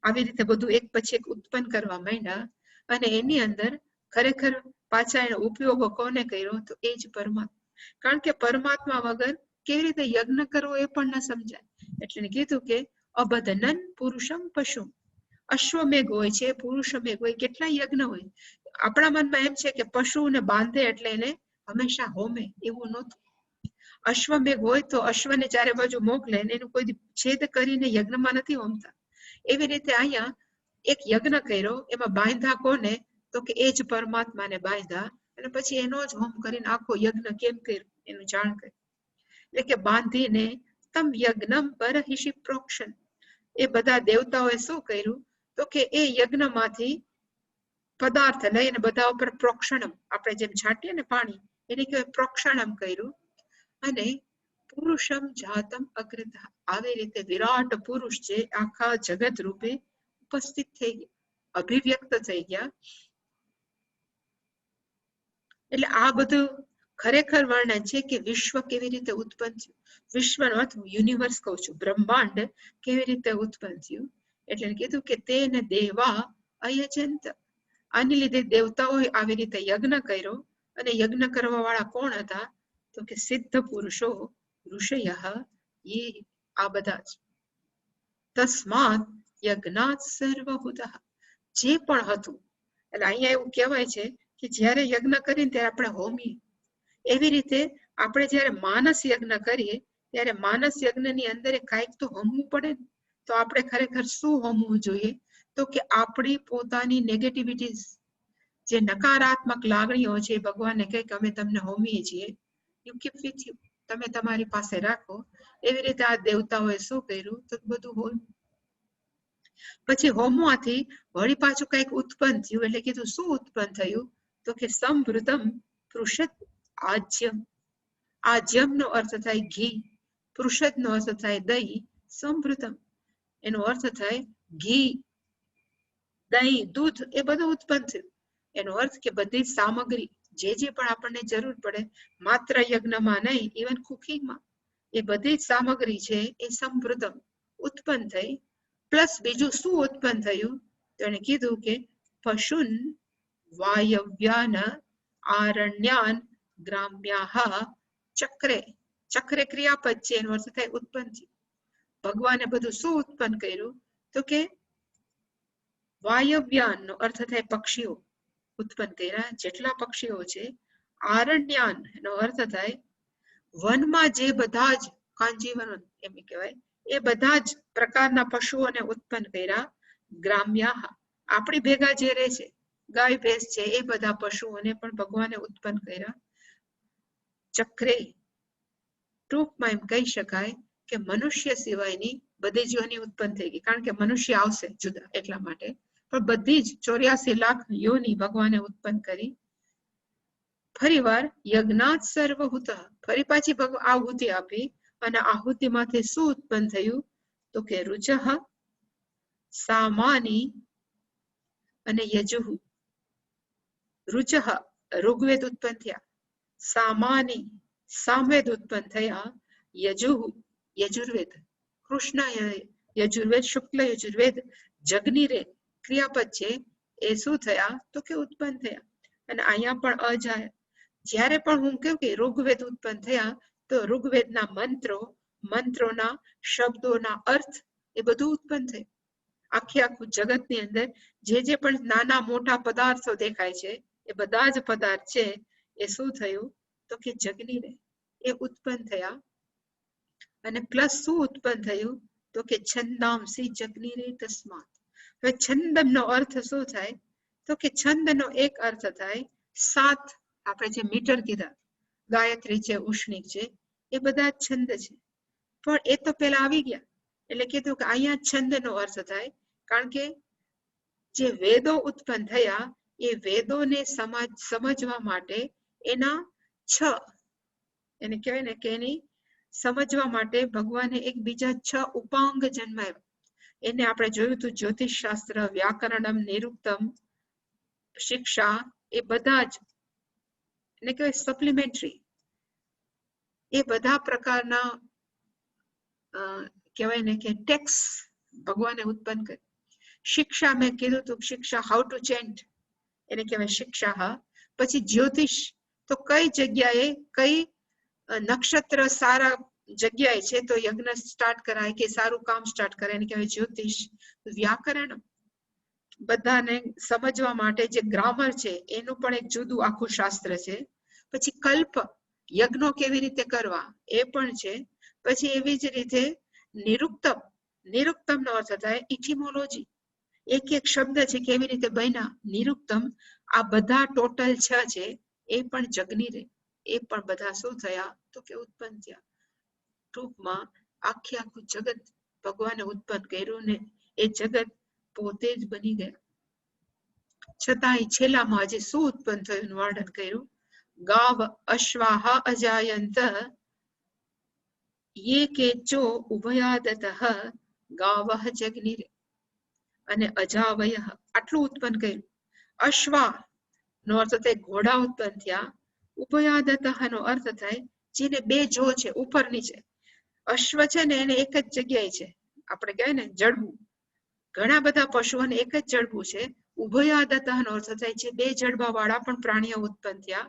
Speaker 1: આવી રીતે બધું એક પછી એક ઉત્પન્ન કરવા માંડ્યા. અને એની અંદર ખરેખર પાછા એનો ઉપયોગ કોને કર્યો? તો એ જ પરમાત્મા. કારણ કે પરમાત્મા વગર કેવી રીતે યજ્ઞ કરવો એ પણ ન સમજાય. એટલે કીધું કે અબધનન પુરુષમ પશુ. અશ્વમેઘ હોય છે, પુરુષમેઘ હોય, કેટલા યજ્ઞ હોય. આપણા મનમાં એમ છે કે પશુને બાંધે એટલે એને હંમેશા હોમે, એવું નહોતું. અશ્વમેઘ હોય તો અશ્વને ચારે બાજુ મોકલે ને એનું કોઈ છેદ કરીને યજ્ઞમાં નથી હોમતા. એવી રીતે અહીંયા એક યજ્ઞ કર્યો, એમાં બાંધ્યા કોને? તો કે એ જ પરમાત્માને બાંધ્યા, અને પછી એનો જ હોમ કરીને આખો યજ્ઞ કેમ કર્યું એનું જાણ કર્યું. એટલે કે બાંધીને તમ યજ્ઞમ પરહિષિ પ્રોક્ષણ, એ બધા દેવતાઓએ શું કર્યું? તો કે એ યજ્ઞમાંથી પદાર્થ લઈને બધા ઉપર પ્રોક્ષણમ, આપણે જેમ છાંટીએ ને પાણી, એને કહેવાય પ્રોક્ષણમ કર્યું. અને પુરુષમ જાતમ અગ્રત, આવી રીતે વિરાટ પુરુષ છે આખા જગત રૂપે ઉપસ્થિત થઈ ગયા, અભિવ્યક્ત થઈ ગયા. એટલે આ બધું ખરેખર વર્ણન છે કે વિશ્વ કેવી રીતે ઉત્પન્ન થયું. વિશ્વનો અર્થ યુનિવર્સ કહું છું, બ્રહ્માંડ કેવી રીતે ઉત્પન્ન થયું. એટલે કીધું કે તેને દેવા અયજંત, આની લીધે દેવતાઓએ આવી રીતે યજ્ઞ કર્યો. અને યજ્ઞ કરવા વાળા કોણ હતા? તો કે સિદ્ધ પુરુષો, ઋષય, એ આ બધા જ. તસ્માત યજ્ઞાત સર્વભૂત, જે પણ હતું. એટલે અહીંયા એવું કહેવાય છે કે જ્યારે યજ્ઞ કરીને ત્યારે આપણે હોમીએ. એવી રીતે આપણે જ્યારે માનસ યજ્ઞ કરીએ ત્યારે માનસ યજ્ઞની અંદર કાંઈક તો હોમવું પડે ને. તો આપણે ખરેખર શું હોમવું જોઈએ? તો કે આપણી પોતાની નેગેટિવિટીઝ, જે નકારાત્મક લાગણીઓ છે, ભગવાનને કહે કે અમે તમને હોમીએ છીએ, યુ કીપ વિથ યુ, તમે તમારી પાસે રાખો. એવી રીતે આ દેવતાઓએ શું કર્યું? તો બધું હોમ. પછી હોમવાથી વળી પાછું કઈક ઉત્પન્ન થયું. એટલે કીધું શું ઉત્પન્ન થયું? તો કે સંવૃતમ પૃષદ આજ્યમ. આજ્યમ નો અર્થ થાય ઘી, પૃષદ નો અર્થ થાય દહીં, સંવૃતમ એનો અર્થ થાય ઘી, દહીં, દૂધ, એ બધું ઉત્પન્ન થયું. એનો અર્થ કે બધી સામગ્રી જે પણ આપણને જરૂર પડે, માત્ર યજ્ઞમાં નહીં, ઇવન કુકિંગમાં, એ બધી જ સામગ્રી છે એ સંવૃતમ ઉત્પન્ન થઈ. પ્લસ બીજું શું ઉત્પન્ન થયું? તો એને કીધું કે પશુન વાયવ્યાન આરણ્યાન ગ્રામ્યાહ ચક્રે. ચક્રે ક્રિયાપદ છે, એનો અર્થ થાય ઉત્પન્ન થયું. ભગવાને બધું શું ઉત્પન્ન કર્યું? તો કે વાયવ્યાન નો અર્થ થાય પક્ષીઓ ઉત્પન્ન કર્યા, જેટલા પક્ષીઓ છે. આરણ્યાન નો અર્થ થાય વનમાં જે બધા જ કાંજીવન એમ કહેવાય, એ બધા જ પ્રકારના પશુઓને ઉત્પન્ન કર્યા. ગ્રામ્યા, આપણી ભેગા જે રહે છે, ગાય ભેંસ છે, એ બધા પશુઓને પણ ભગવાને ઉત્પન્ન કર્યા. ચક્રે, ટૂંકમાં એમ કહી શકાય કે મનુષ્ય સિવાયની બધી જીવોની ઉત્પન્ન થઈ ગઈ, કારણ કે મનુષ્ય આવશે જુદા એટલા માટે. પણ બધી જ 84 લાખ યોની ભગવાને ઉત્પન્ન કરી. ફરી વાર યજ્ઞાત સર્વહૂત, ફરી પાછી આહુતિ આપી. અને આહુતિમાંથી શું ઉત્પન્ન થયું? તો કે રુચઃ, સામાની અને યજુઃ. રુચઃ ઋગ્વેદ ઉત્પન્ન થયા, સામાની સામવેદ ઉત્પન્ન થયા, યજુઃ યજુર્વેદ, કૃષ્ણ યજુર્વેદ, શુક્લ યજુર્વેદ, જગનીરે ક્રિયાપદ છે, એ શું થયા? તો કે ઉત્પન્ન થયા. અને અહીંયા પણ અજાય, જ્યારે પણ હું કહું કે ઋગ્વેદ ઉત્પન્ન થયા, તો ઋગ્વેદના મંત્રો, મંત્રોના શબ્દોના અર્થ, એ બધું ઉત્પન્ન થયું. આખું જગતની અંદર જે પણ નાના મોટા પદાર્થો દેખાય છે, એ બધા જ પદાર્થ છે, એ શું થયું? તો કે જગનીરે, એ ઉત્પન્ન થયા. અને પ્લસ શું ઉત્પન્ન થયું? તો કે છંદાંસી જગનીરે તસ્માત. હવે છંદનો અર્થ શું થાય? તો કે છંદનો એક અર્થ થાય 7, આપણે જે મીટર કીધા, ગાયત્રી છે, ઉષ્ણિક છે, એ બધા છંદ છે. પણ એ તો પેલા આવી ગયા. એટલે કીધું કે અહીંયા છંદનો અર્થ થાય, કારણ કે જે વેદો ઉત્પન્ન થયા, એ વેદોને સમજવા માટે એના 6, એને કહેવાય ને કે એની સમજવા માટે ભગવાને એક બીજા 6 ઉપાંગ જન્માવ્યા. એને આપણે જોયું હતું, જ્યોતિષ શાસ્ત્ર, વ્યાકરણમ, નિરુક્તમ, શિક્ષા, એ બધા જ એને કહેવાય સપ્લિમેન્ટરી. એ બધા પ્રકારના કહેવાય ને કે ટેક્સ ભગવાને ઉત્પન્ન કરી. શિક્ષા મેં કીધું હતું, શિક્ષા હાઉ ટુ ચેન્ટ, એને કહેવાય શિક્ષા. પછી જ્યોતિષ, તો કઈ જગ્યાએ કઈ નક્ષત્ર સારા જગ્યાએ છે તો યજ્ઞ સ્ટાર્ટ કરાય કે સારું કામ સ્ટાર્ટ કરે, એને કહેવાય જ્યોતિષ. વ્યાકરણ, બધાને સમજવા માટે જે ગ્રામર છે, એનું પણ એક જુદું આખું શાસ્ત્ર છે. પછી કલ્પ, યજ્ઞો કેવી રીતે કરવા એ પણ છે. પછી એવી જ રીતે નિરુક્તમ, નિરુક્તમ નો અર્થ થાય ઇટિમોલોજી, એક એક શબ્દ છે કેવી રીતે બન્યા નિરુક્તમ. આ બધા ટોટલ 6 છે એ પણ જગની રે, એ પણ બધા શું થયા તો કે ઉત્પન્ન થયા. ટૂંકમાં આખું જગત ભગવાને ઉત્પન્ન કર્યું ને એ જગત પોતે જ બની ગયા. છતાંય છેલ્લામાં હજી શું ઉત્પન્ન થયું વર્ણન કર્યું. ગાવ અશ્વાહ અજાયંત યે કેચો ઉભયાદતઃ ગાવઃ જગ્નિર અને અજાવય આટલું ઉત્પન્ન કર્યું. અશ્વા નો અર્થ થાય ઘોડા ઉત્પન્ન થયા. ઉભયાદતઃ નો અર્થ થાય જેને બે જો છે ઉપર નીચે. અશ્વ છે ને એને એક જ જગ્યાએ છે, આપણે કહેવાય ને જડવું. ઘણા બધા પશુઓને એક જ જડવું છે. ઉભયાદતઃ નો અર્થ થાય છે બે જડબા વાળા પણ પ્રાણીઓ ઉત્પન્ન થયા.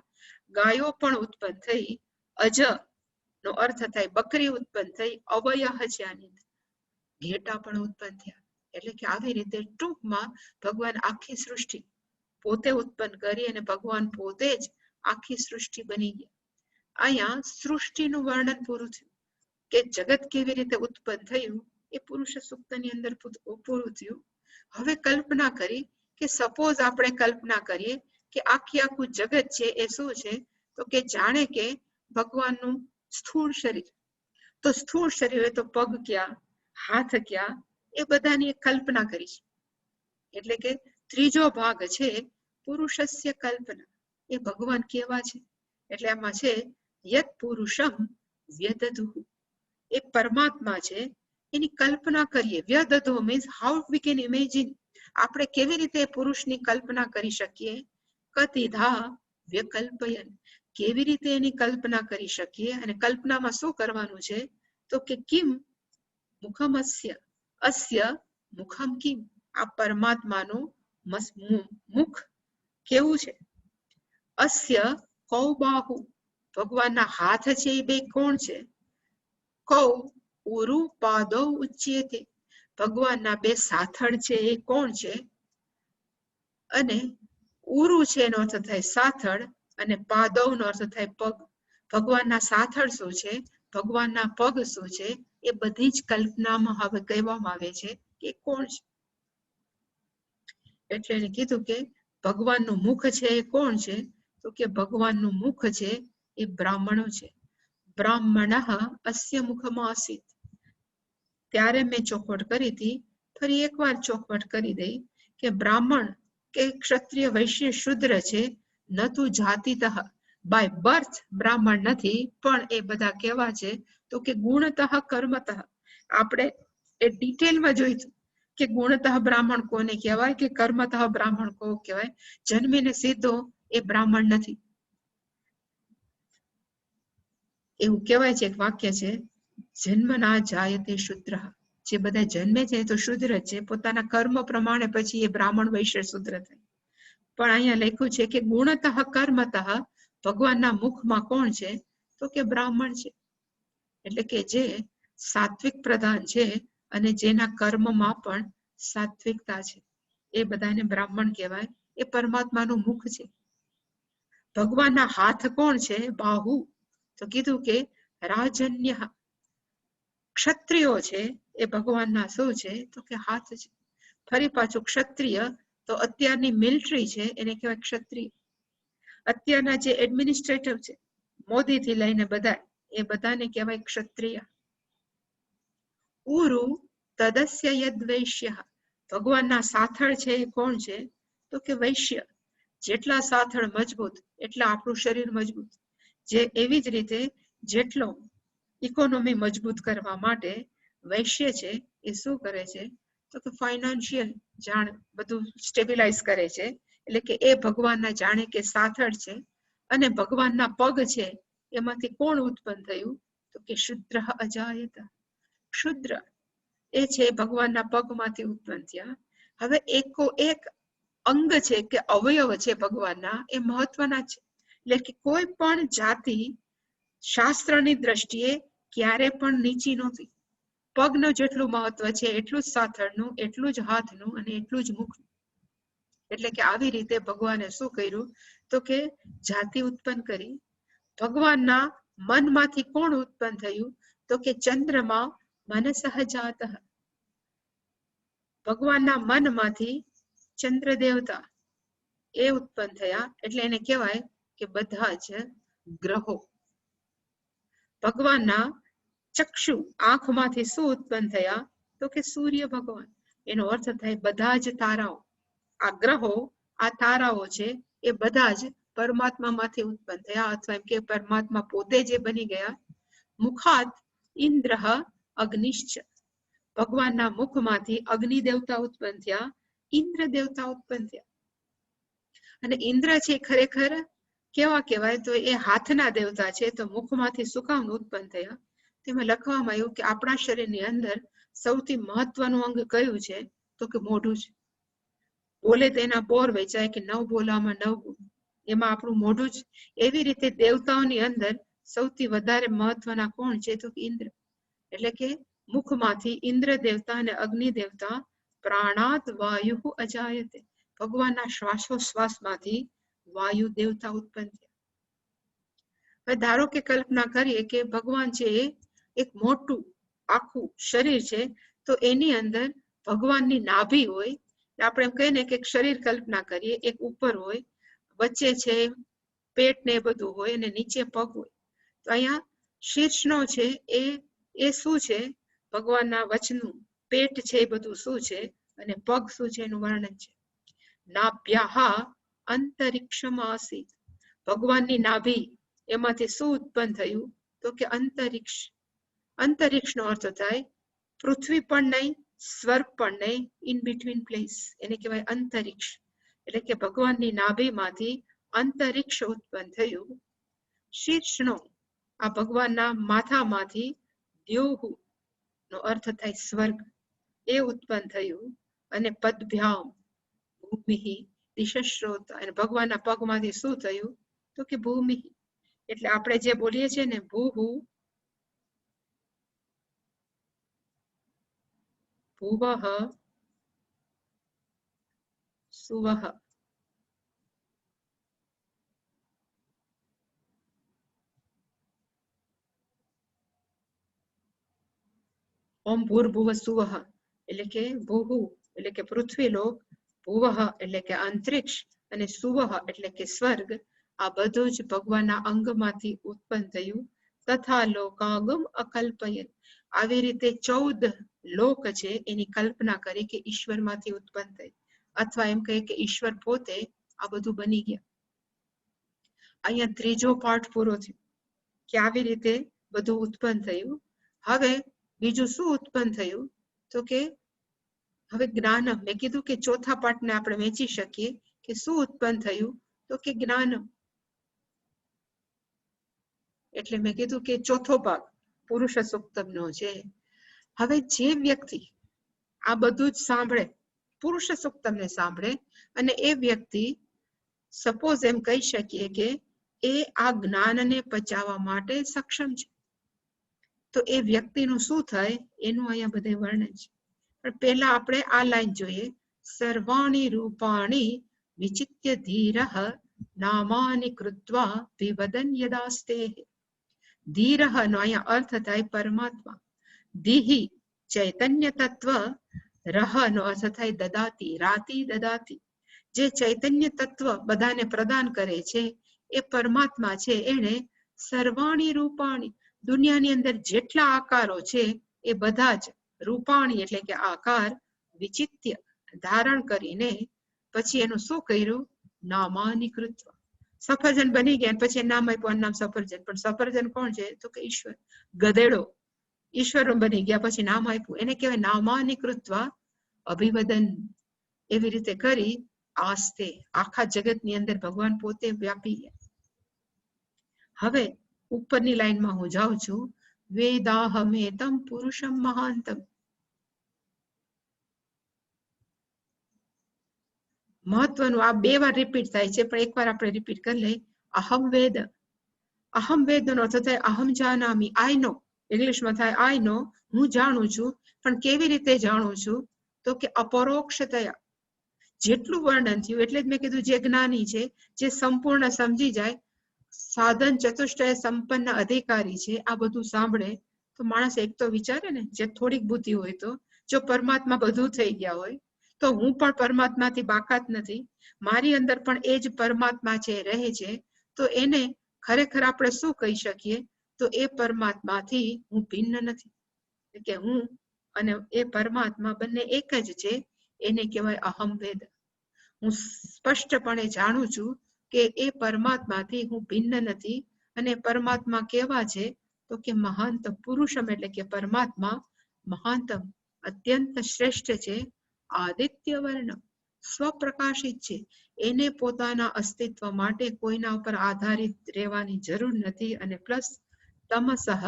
Speaker 1: ગાયો પણ ઉત્પન્ન થઈ. અજ નો અર્થ થાય બકરી ઉત્પન્ન થઈ. અવયહ છે આની ઘેટા પણ ઉત્પન્ન થયા. એટલે કે આવી રીતે ટૂંકમાં ભગવાન આખી સૃષ્ટિ પોતે ઉત્પન્ન કરી અને ભગવાન પોતે જ આખી સૃષ્ટિ બની ગયા. અહીંયા સૃષ્ટિનું વર્ણન પૂરું થયું કે જગત કેવી રીતે ઉત્પન્ન થયું એ પુરુષ સૂક્તની અંદર પૂરું થયું. હવે કલ્પના કરી કે સપોઝ આપણે કલ્પના કરીએ કે આખું જગત છે એ શું છે તો કે જાણે કે ભગવાનનું સ્થૂળ શરીર. તો સ્થૂળ શરીર તો પગ ક્યાં, હાથ ક્યાં, એ બધાની કલ્પના કરી છે. એટલે કે ત્રીજો ભાગ છે પુરુષસ્ય કલ્પના, એ ભગવાન કેવા છે. એટલે આમાં છે યત પુરુષમ વ્યદધુઃ, એ પરમાત્મા છે એની કલ્પના કરીએ. વ્યદધો means how we can imagine, આપણે કેવી રીતે પુરુષની કલ્પના કરી શકીએ. કતિધા વ્યકલ્પયન, કેવી રીતે એની કલ્પના કરી શકીએ. અને કલ્પનામાં શું કરવાનું છે તો કે કિમ મુખમસ્ય, અસ્ય મુખમ કિમ, આ પરમાત્માનું મુખ કેવું છે. અસ્ય કૌ બાહુ, ભગવાનના હાથ છે એ બે કોણ છે. કૌ ઉરુ પાદૌ ઉચ્યતે, ભગવાનના બે સાથળ છે એ કોણ છે. અને ઉરુ છે એનો અર્થ થાય સાથળ, અને પાદવ નો અર્થ થાય પગ. ભગવાનના સાથળ શું છે, ભગવાનના પગ શું છે, એ બધી જ કલ્પનામાં હવે કહેવામાં આવે છે કે કોણ છે. એટલે એને કીધું કે ભગવાનનું મુખ છે એ કોણ છે તો કે ભગવાનનું મુખ છે એ બ્રાહ્મણો છે. બ્રાહ્મણ અસ્ય મુખમાં આસિત, ત્યારે મેં ચોખવટ કરી હતી, ફરી એકવાર ચોખવટ કરી દઈ કે બ્રાહ્મણ કે ક્ષત્રિય વૈશ્ય શુદ્ર છે. ન તું જાતિતઃ, બાય બર્થ બ્રાહ્મણ નથી, પણ એ બધા કેવા છે તો કે ગુણતઃ કર્મતઃ. આપણે એ ડિટેલમાં જોઈતું કે ગુણતઃ બ્રાહ્મણ કોને કહેવાય કે કર્મતઃ બ્રાહ્મણ કોને કહેવાય. જન્મીને સીધો એ બ્રાહ્મણ નથી. એવું કહેવાય છે, એક વાક્ય છે જન્મના જાયતે શુદ્ર, જે બધા જન્મે છે તો શુદ્ર છે, પોતાના કર્મ પ્રમાણે પછી એ બ્રાહ્મણ વૈશ્ય શુદ્ર થાય. પણ અહીંયા લખ્યું છે કે ગુણતઃ કર્મતઃ, ભગવાનના મુખમાં કોણ છે તો કે બ્રાહ્મણ છે. એટલે કે જે સાત્વિક પ્રધાન છે અને જેના કર્મમાં પણ સાત્વિકતા છે, એ બધાને બ્રાહ્મણ કહેવાય. એ પરમાત્માનું મુખ છે. ભગવાનના હાથ કોણ છે, બાહુ, તો કીધું કે રાજન્ય, ક્ષત્રિયો છે એ ભગવાનના શું છે તો કે હાથ છે. ફરી પાછું ક્ષત્રિય તો અત્યારની મિલિટરી છે એને કહેવાય ક્ષત્રિય. અત્યારના જે એડમિનિસ્ટ્રેટર છે મોદી થી લઈને બધા, એ બધાને કહેવાય ક્ષત્રિય. ઉરુ તદસ્ય યદ વૈશ્ય, ભગવાનના સાથળ છે એ કોણ છે તો કે વૈશ્ય. જેટલા સાથળ મજબૂત એટલા આપણું શરીર મજબૂત. જે એવી જ રીતે જેટલો ઇકોનોમી મજબૂત કરવા માટે વૈશ્ય છે એ શું કરે છે તો કે ફાઇનાન્શિયલ જાણ બધું સ્ટેબિલાઇઝ કરે છે. એટલે કે એ ભગવાનના જાણે કે સાથળ છે. અને ભગવાનના પગ છે એમાંથી કોણ ઉત્પન્ન થયું તો કે શુદ્ર અજાયત, શુદ્ર એ છે ભગવાનના પગમાંથી ઉત્પન્ન થયા. હવે એકો એક અંગ છે કે અવયવ છે ભગવાનના, એ મહત્વના છે. એટલે કે કોઈ પણ જાતિ શાસ્ત્રની દ્રષ્ટિએ ક્યારે પણ નીચી નહોતી. પગનું જેટલું મહત્વ છે એટલું જ સાથળનું, એટલું જ હાથનું અને એટલું જ મુખનું. એટલે કે આવી રીતે ભગવાને શું કર્યું તો કે જાતિ ઉત્પન્ન કરી. ભગવાનના મનમાંથી કોણ ઉત્પન્ન થયું? તો કે ચંદ્રમા મનસઃ જાતઃ. ભગવાનના મનમાંથી ચંદ્ર દેવતા એ ઉત્પન્ન થયા, એટલે એને કહેવાય કે બધા જ ગ્રહો. ભગવાનના ચક્ષુ આંખમાંથી શું ઉત્પન્ન થયા? તો કે સૂર્ય ભગવાન. એનો અર્થ થાય બધા જ તારાઓ. આ ગ્રહો, આ તારાઓ છે એ બધા જ પરમાત્મામાંથી ઉત્પન્ન થયા, અથવા એમ કે પરમાત્મા પોતે જે બની ગયા. મુખાત ઇન્દ્ર અગ્નિશ્ચ. ભગવાનના મુખમાંથી અગ્નિ દેવતા ઉત્પન્ન થયા, ઇન્દ્ર દેવતા ઉત્પન્ન થયા. અને ઇન્દ્ર છે ખરેખર કેવા કહેવાય? તો એ હાથના દેવતા છે. તો મુખમાંથી શું કામ ઉત્પન્ન થયા? તેમાં લખવામાં આવ્યું કે આપણા શરીરની અંદર સૌથી મહત્વનું અંગ કયું છે? તો કે મોઢું છે. બોલે તેના પોર વેચાય, કે નવ બોલામાં 9 ગુણ. એમાં આપણું મોઢું જ. એવી રીતે દેવતાઓની અંદર સૌથી વધારે મહત્વના કોણ છે? તો કે ઇન્દ્ર. એટલે કે મુખમાંથી ઇન્દ્ર દેવતા અને અગ્નિ દેવતા. પ્રાણાત વાયુ અજાયતે. ભગવાનના શ્વાસોશ્વાસમાંથી વાયુ દેવતા ઉત્પન્ન થયા. હવે ધારો કે કલ્પના કરીએ કે ભગવાન છે એ એક મોટું આખું શરીર છે, તો એની અંદર ભગવાનની નાભી હોય. આપણે એમ કહીએ ને કે શરીર કલ્પના કરીએ, એક ઉપર હોય, વચ્ચે છે પેટ ને બધું હોય, અને નીચે પગ હોય. તો અહીંયા શીર્ષનો છે એ શું છે? ભગવાનના વચનું પેટ છે એ બધું શું છે, અને પગ શું છે એનું વર્ણન છે. નાભ્યાહ અંતરિક્ષમાં આસીત. ભગવાનની નાભી એમાંથી શું ઉત્પન્ન થયું? તો કે અંતરિક્ષ. અંતરિક્ષનો અર્થ થાય પૃથ્વી પણ નહીં, સ્વર્ગ પણ નહીં, ઇન બિટવીન પ્લેસ, એને કહેવાય અંતરિક્ષ. એટલે કે ભગવાનની નાભીમાંથી અંતરિક્ષ ઉત્પન્ન થયું. શીર્ષનો, આ ભગવાનના માથામાંથી દ્યોહુ નો અર્થ થાય સ્વર્ગ, એ ઉત્પન્ન થયું. અને પદભ્યામ ભૂમિ દિશસ્રોત. અને ભગવાનના પગમાંથી શું થયું? તો કે ભૂમિ. એટલે આપણે જે બોલીએ છીએ ને ભૂહુ ભુવઃ સુવઃ. ઓમ ભૂર્ભુવ સુવઃ એટલે કે ભૂહુ એટલે કે પૃથ્વી લોક, ભુવઃ એટલે કે અંતરિક્ષ, અને સુવઃ એટલે કે સ્વર્ગ. આ બધું જ ભગવાનના અંગમાંથી ઉત્પન્ન થયું. તથા લોકાગમ અકલ્પયન. આવી રીતે 14 લોક છે એની કલ્પના કરી કે ઈશ્વરમાંથી ઉત્પન્ન થઈ, અથવા એમ કહે કે ઈશ્વર પોતે આ બધું બની ગયા. અહીંયા ત્રીજો પાઠ પૂરો થયો કે આવી રીતે બધું ઉત્પન્ન થયું. હવે બીજું શું ઉત્પન્ન થયું? તો કે હવે જ્ઞાન. મેં કીધું કે ચોથા પાઠને આપણે વેચી શકીએ કે શું ઉત્પન્ન થયું? તો કે જ્ઞાન. એટલે મેં કીધું કે ચોથો ભાગ પુરુષ સુક્તમનો છે. હવે જે વ્યક્તિ આ બધું જ સાંભળે, પુરુષ સુક્તમને સાંભળે, અને એ વ્યક્તિ સપોઝ એમ કહી શકીએ કે એ આ જ્ઞાનને પચાવવા માટે સક્ષમ છે, તો એ વ્યક્તિનું શું થાય એનું અહીંયા બધે વર્ણન છે. પણ પહેલા આપણે આ લાઈન જોઈએ. સર્વાણી રૂપાણી વિચિત્ય ધીરઃ નામાની કૃત્વા વિવદન યદાસ્તે. ધીરઃ નો અહીંયા અર્થ થાય પરમાત્મા. ધીહિ ચૈતન્ય તત્વ, રહ નો અર્થ થાય દદાતી, રાતી દદાતી. જે ચૈતન્ય તત્વ બધાને પ્રદાન કરે છે એ પરમાત્મા છે. એને સર્વાણી રૂપાણી, દુનિયાની અંદર જેટલા આકારો છે એ બધા જ રૂપાણી એટલે કે આકાર, વિચિત્ય ધારણ કરીને પછી એનું શું કર્યું? નામાની કૃત્વા. સફરજન બની ગયા પછી નામ આપ્યું નામ સફરજન. પણ સફરજન કોણ છે? તો કે ઈશ્વર. ગધેડો ઈશ્વર બની ગયા પછી નામ આપ્યું, એને કહેવાય નામાની કૃત્વા અભિવદન. એવી રીતે કરી આસ્તે આખા જગતની અંદર ભગવાન પોતે વ્યાપી ગયા. હવે ઉપરની લાઈનમાં હું જાઉં છું. વેદાહમેતમ પુરુષમ મહાંતમ. મહત્વનું આ 2 વાર રિપીટ થાય છે, પણ એકવાર આપણે રિપીટ કરી લઈએ. અહમ વેદ. અહમ વેદ નો અર્થ થાય અહમ જાનામી, આઈ નો. ઇંગ્લિશમાં થાય આઈ નો, હું જાણું છું. પણ કેવી રીતે જાણું છું? તો કે અપરોક્ષતયા. જેટલું વર્ણન થયું એટલે જ મેં કીધું જે જ્ઞાની છે, જે સંપૂર્ણ સમજી જાય, સાધન ચતુષ્ટય સંપન્ન અધિકારી છે, આ બધું સાંભળે તો માણસ એક તો વિચારે ને, જે થોડીક બુદ્ધિ હોય તો, જો પરમાત્મા બધું થઈ ગયા હોય તો હું પણ પરમાત્માથી બાકાત નથી, મારી અંદર પણ એ જ પરમાત્મા છે, રહે છે, તો એને ખરેખર આપણે શું કહી શકીએ? તો એ પરમાત્માથી હું ભિન્ન નથી, કે હું અને એ પરમાત્મા બંને એક જ છે, એને કહેવાય અહમ વેદ. હું સ્પષ્ટપણે જાણું છું કે એ પરમાત્માથી હું ભિન્ન નથી, અને પરમાત્મા કેવા છે? તો કે મહાનતમ પુરુષમ, એટલે કે પરમાત્મા મહાનતમ અત્યંત શ્રેષ્ઠ છે, આદિત્ય વર્ણ સ્વપ્રકાશિત છે, એને પોતાના અસ્તિત્વ માટે કોઈના ઉપર આધારિત રહેવાની જરૂર નથી, અને પ્લસ તમસઃ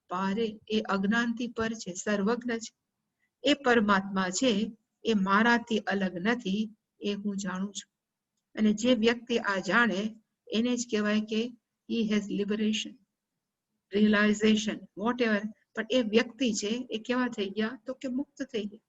Speaker 1: પારે, એ અજ્ઞાનથી પર છે, સર્વજ્ઞ છે. એ પરમાત્મા છે એ મારાથી અલગ નથી, એ હું જાણું છું. અને જે વ્યક્તિ આ જાણે એને જ કહેવાય કે he has liberation, realization, whatever. પણ એ વ્યક્તિ છે એ કેવા થઈ ગયા? તો કે મુક્ત થઈ ગયા.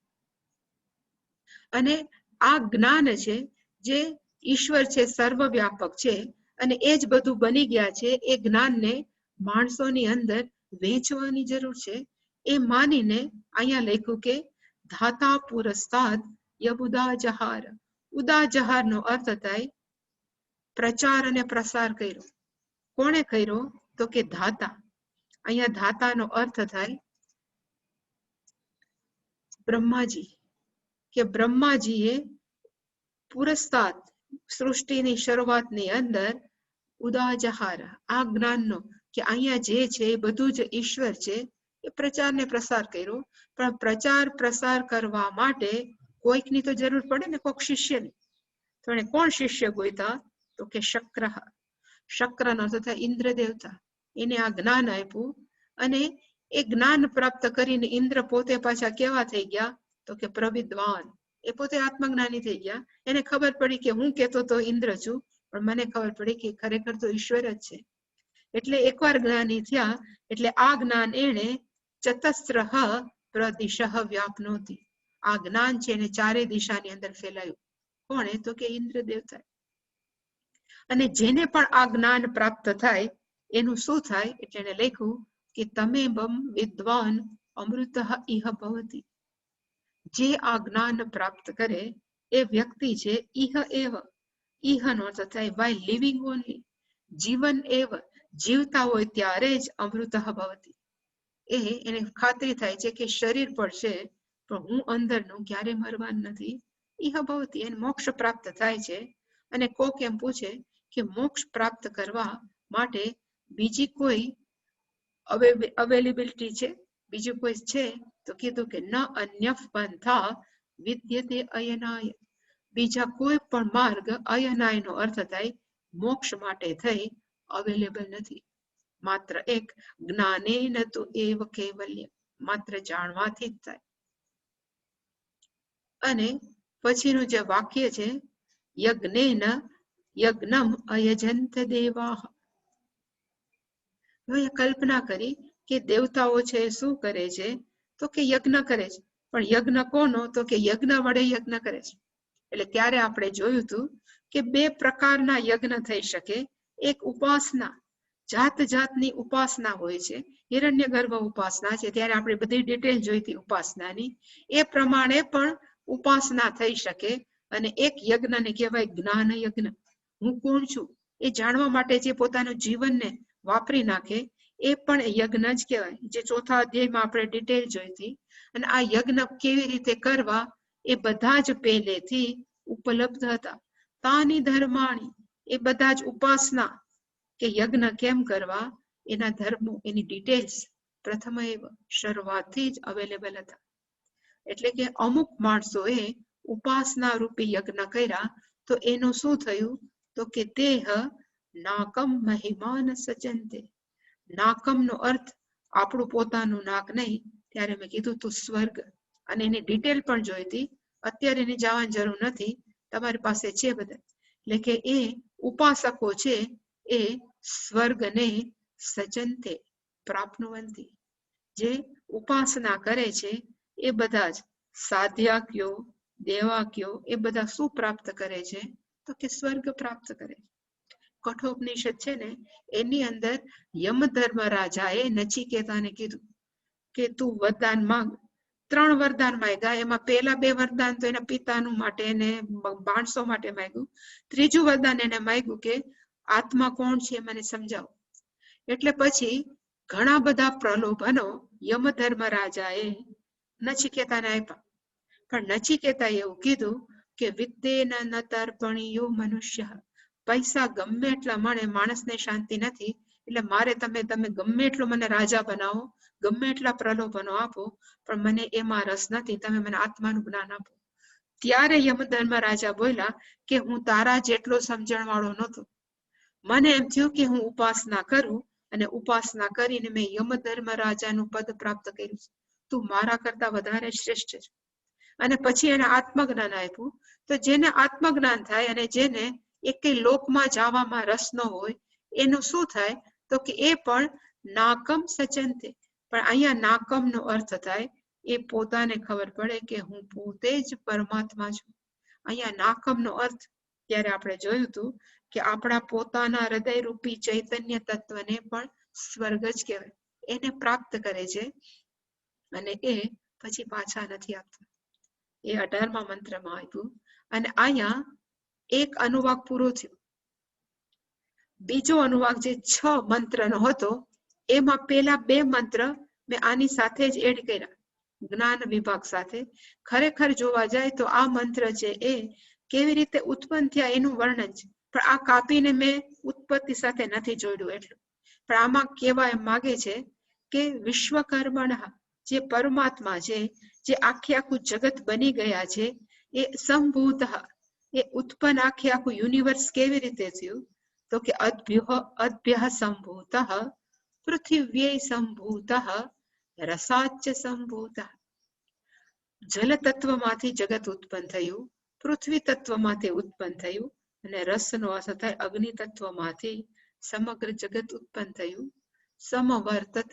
Speaker 1: અને આ જ્ઞાન છે જે ઈશ્વર છે, સર્વવ્યાપક છે, અને એ જ બધું બની ગયા છે, એ જ્ઞાનને માણસોની અંદર વેચવાની જરૂર છે. એ માનીને અહીંયા લખ્યું કે ધાતા પુરસ્તાદ યબુદા જહાર. ઉદા જહાર નો અર્થ થાય પ્રચાર અને પ્રસાર કર્યો. કોણે કર્યો? તો કે ધાતા. અહીંયા ધાતાનો અર્થ થાય બ્રહ્માજી, કે બ્રહ્માજીએ પુરસ્તાદ સૃષ્ટિની શરૂઆતની અંદર ઉદા જહાર, આ જ્ઞાનનો, કે અહીંયા જે છે એ બધું જ ઈશ્વર છે, એ પ્રચાર ને પ્રસાર કર્યો. પણ પ્રચાર પ્રસાર કરવા માટે કોઈકની તો જરૂર પડે ને, કોઈક શિષ્યની. તો એને કોણ શિષ્ય ગોઈતા? તો કે શક્ર. શક્રનો તથા ઇન્દ્ર દેવતા, એને આ જ્ઞાન આપ્યું, અને એ જ્ઞાન પ્રાપ્ત કરીને ઇન્દ્ર પોતે પાછા કેવા થઈ ગયા? તો કે પ્રવિદ્વાન, એ પોતે આત્મજ્ઞાની થઈ ગયા. એને ખબર પડી કે હું કેતો તો ઇન્દ્ર છું, પણ મને ખબર પડી કે ખરેખર તો ઈશ્વર જ છે. એટલે એકવાર જ્ઞાની થયા એટલે આ જ્ઞાન એને ચતસ્ર પ્રદિશ વ્યાપનોતી, આ જ્ઞાન છે એને ચારે દિશાની અંદર ફેલાયું. કોણે? તો કે ઇન્દ્ર દેવતા. અને જેને પણ આ જ્ઞાન પ્રાપ્ત થાય એનું શું થાય? એટલે એને લખ્યું કે તમે બમ વિદ્વાન અમૃત ઇહ ભવતી. જે આ જ્ઞાન પ્રાપ્ત કરે એ વ્યક્તિ છે ઇહ એવ, ઇહ નો અર્થ થાય બાય લિવિંગ ઓનલી, જીવન એવ, જીવતા હોય ત્યારે જ અમૃત ભવતી. એને ખાતરી થાય છે કે શરીર પડશે પણ હું અંદરનું ક્યારે મરવાનું નથી. ઇહ ભવતી, એને મોક્ષ પ્રાપ્ત થાય છે. અને કોક એમ પૂછે કે મોક્ષ પ્રાપ્ત કરવા માટે બીજી કોઈ અવેલેબિલિટી છે, બીજું કોઈ છે? તો કીધું કે ન અન્ય પંથા વિદ્યતે અયનાય, બીજા કોઈ પણ માર્ગ, અયનાય નો અર્થ થાય મોક્ષ માટે થઈ, અવેલેબલ નથી. માત્ર એક જ્ઞાને નતું એવ કૈવલ્ય, માત્ર જાણવાથી જ થાય. અને પછીનું જે વાક્ય છે યજ્ઞેન યજ્ઞમ અયજંત દેવાહ. કલ્પના કરી કે દેવતાઓ છે શું કરે છે? તો કે યજ્ઞ કરે છે. પણ યજ્ઞ કોનો? તો કે યજ્ઞ વડે યજ્ઞ કરે છે. એટલે ત્યારે આપણે જોયું હતું કે બે પ્રકારના યજ્ઞ થઈ શકે. એક ઉપાસના, જાત જાતની ઉપાસના હોય છે. હિરણ્યગર્ભ ઉપાસના છે, ત્યારે આપણે બધી ડિટેલ જોઈતી ઉપાસનાની. એ પ્રમાણે પણ ઉપાસના થઈ શકે. અને એક યજ્ઞને કહેવાય જ્ઞાન યજ્ઞ. હું કોણ છું એ જાણવા માટે જે પોતાનું જીવનને વાપરી નાખે એ પણ યજ્ઞ જ કહેવાય, જે ચોથા અધ્યાયમાં આપણે ડિટેલ જોઈતી. અને આ યજ્ઞ કેવી રીતે કરવા એ બધા જ પહેલેથી ઉપલબ્ધ હતા. તાની ધર્માણી, એ બધા જ ઉપાસના કે યજ્ઞ કેમ કરવા એના ધર્મો, એની ડિટેલ્સ પ્રથમ શરૂઆતથી જ અવેલેબલ હતા. એટલે કે અમુક માણસોએ ઉપાસના રૂપી યજ્ઞ કર્યા તો એનું શું થયું? તો કે દેહ નાકમ મહિમાન સચંતે. નાકમ નો અર્થ આપણું પોતાનું નાક નહીં, ત્યારે મેં કીધું તું સ્વર્ગ. અને એની ડિટેલ પણ જોઈતી, અત્યારે એની જવાની જરૂર નથી, તમારી પાસે છે બધા. એટલે કે એ ઉપાસકો છે એ સ્વર્ગને સચંતે પ્રાપ્નુવંતી, જે ઉપાસના કરે છે એ બધા જ સાધ્યાક્યો દેવાક્યો એ બધા શું પ્રાપ્ત કરે છે? તો કે સ્વર્ગ પ્રાપ્ત કરે. કઠોપનિષદ છે ને એની અંદર યમધર્મ રાજાએ નચિકેતાને કીધું કે તું વરદાન માંગ. 3 વરદાન માંગ્યા. એમાં પહેલા 2 વરદાન તો એના પિતાનું માટે ને માણસો માટે માંગ્યું. ત્રીજું વરદાન એને માંગ્યું કે આત્મા કોણ છે મને સમજાવો. એટલે પછી ઘણા બધા પ્રલોભનો યમધર્મ રાજાએ નચિકેતાને આપ્યા. પણ નચિકેતાએ એવું કીધું કે વિદ્યેન ન તર્પણીયો મનુષ્ય. પૈસા ગમે એટલા મળે માણસને શાંતિ નથી, એટલે મારે તમે ગમે એટલો મને રાજા બનાવો, ગમે એટલા પ્રલોભનો આપો, પણ મને એમાં રસ નથી, તમે મને આત્માનું જ્ઞાન આપો. ત્યારે યમધર્મ રાજા બોલ્યા કે હું તારા જેટલો સમજણ વાળો નહોતો. મને એમ થયું કે હું ઉપાસના કરું, અને ઉપાસના કરીને મેં યમધર્મ રાજાનું પદ પ્રાપ્ત કર્યું છે. તું મારા કરતા વધારે શ્રેષ્ઠ છે. અને પછી એને આત્મજ્ઞાન આપ્યું. તો જેને આત્મજ્ઞાન થાય અને જેને એક લોકમાં જવામાં રસ ન હોય એનું શું થાય? તો કે એ પણ નાકમ સચંતે. પણ અહીંયા નાકમ નો અર્થ થાય એ પોતાને ખબર પડે કે હું પોતે જ પરમાત્મા છું. અહીંયા નાકમ નો અર્થ ત્યારે આપણે જોયું હતું કે આપણા પોતાના હૃદયરૂપી ચૈતન્ય તત્વને પણ સ્વર્ગ જ કહેવાય. એને પ્રાપ્ત કરે છે અને એ પછી પાછા નથી આપતા. એ 18મા મંત્રમાં આપ્યું. અને અહીંયા એક અનુવાક પૂરો થયો. બીજો અનુવાક જે 6 મંત્રનો હતો એમાં પેલા 2 મંત્ર મેં આની સાથે જ એડ કર્યા, જ્ઞાન વિભાગ સાથે. ખરેખર જોવા જાય તો આ મંત્ર છે એ કેવી રીતે ઉત્પન્ન થયા એનું વર્ણન છે, પણ આ કાપીને મેં ઉત્પત્તિ સાથે નથી જોડ્યું એટલું. પણ આમાં કહેવા એમ માગે છે કે વિશ્વકર્મણ, જે પરમાત્મા છે, જે આખું જગત બની ગયા છે, એ સંભૂત, એ ઉત્પન્ન આખું યુનિવર્સ કેવી રીતે થયું? તો કે અદ્ભ્ય સંભૂત, પૃથિવ્યે સંભૂત, રસાચ સંભૂત. જલ તત્વમાંથી જગત ઉત્પન્ન થયું, પૃથ્વી તત્વમાંથી ઉત્પન્ન થયું, અને રસનો અર્થ થાય અગ્નિ તત્વમાંથી સમગ્ર જગત ઉત્પન્ન થયું. સમવર્તત,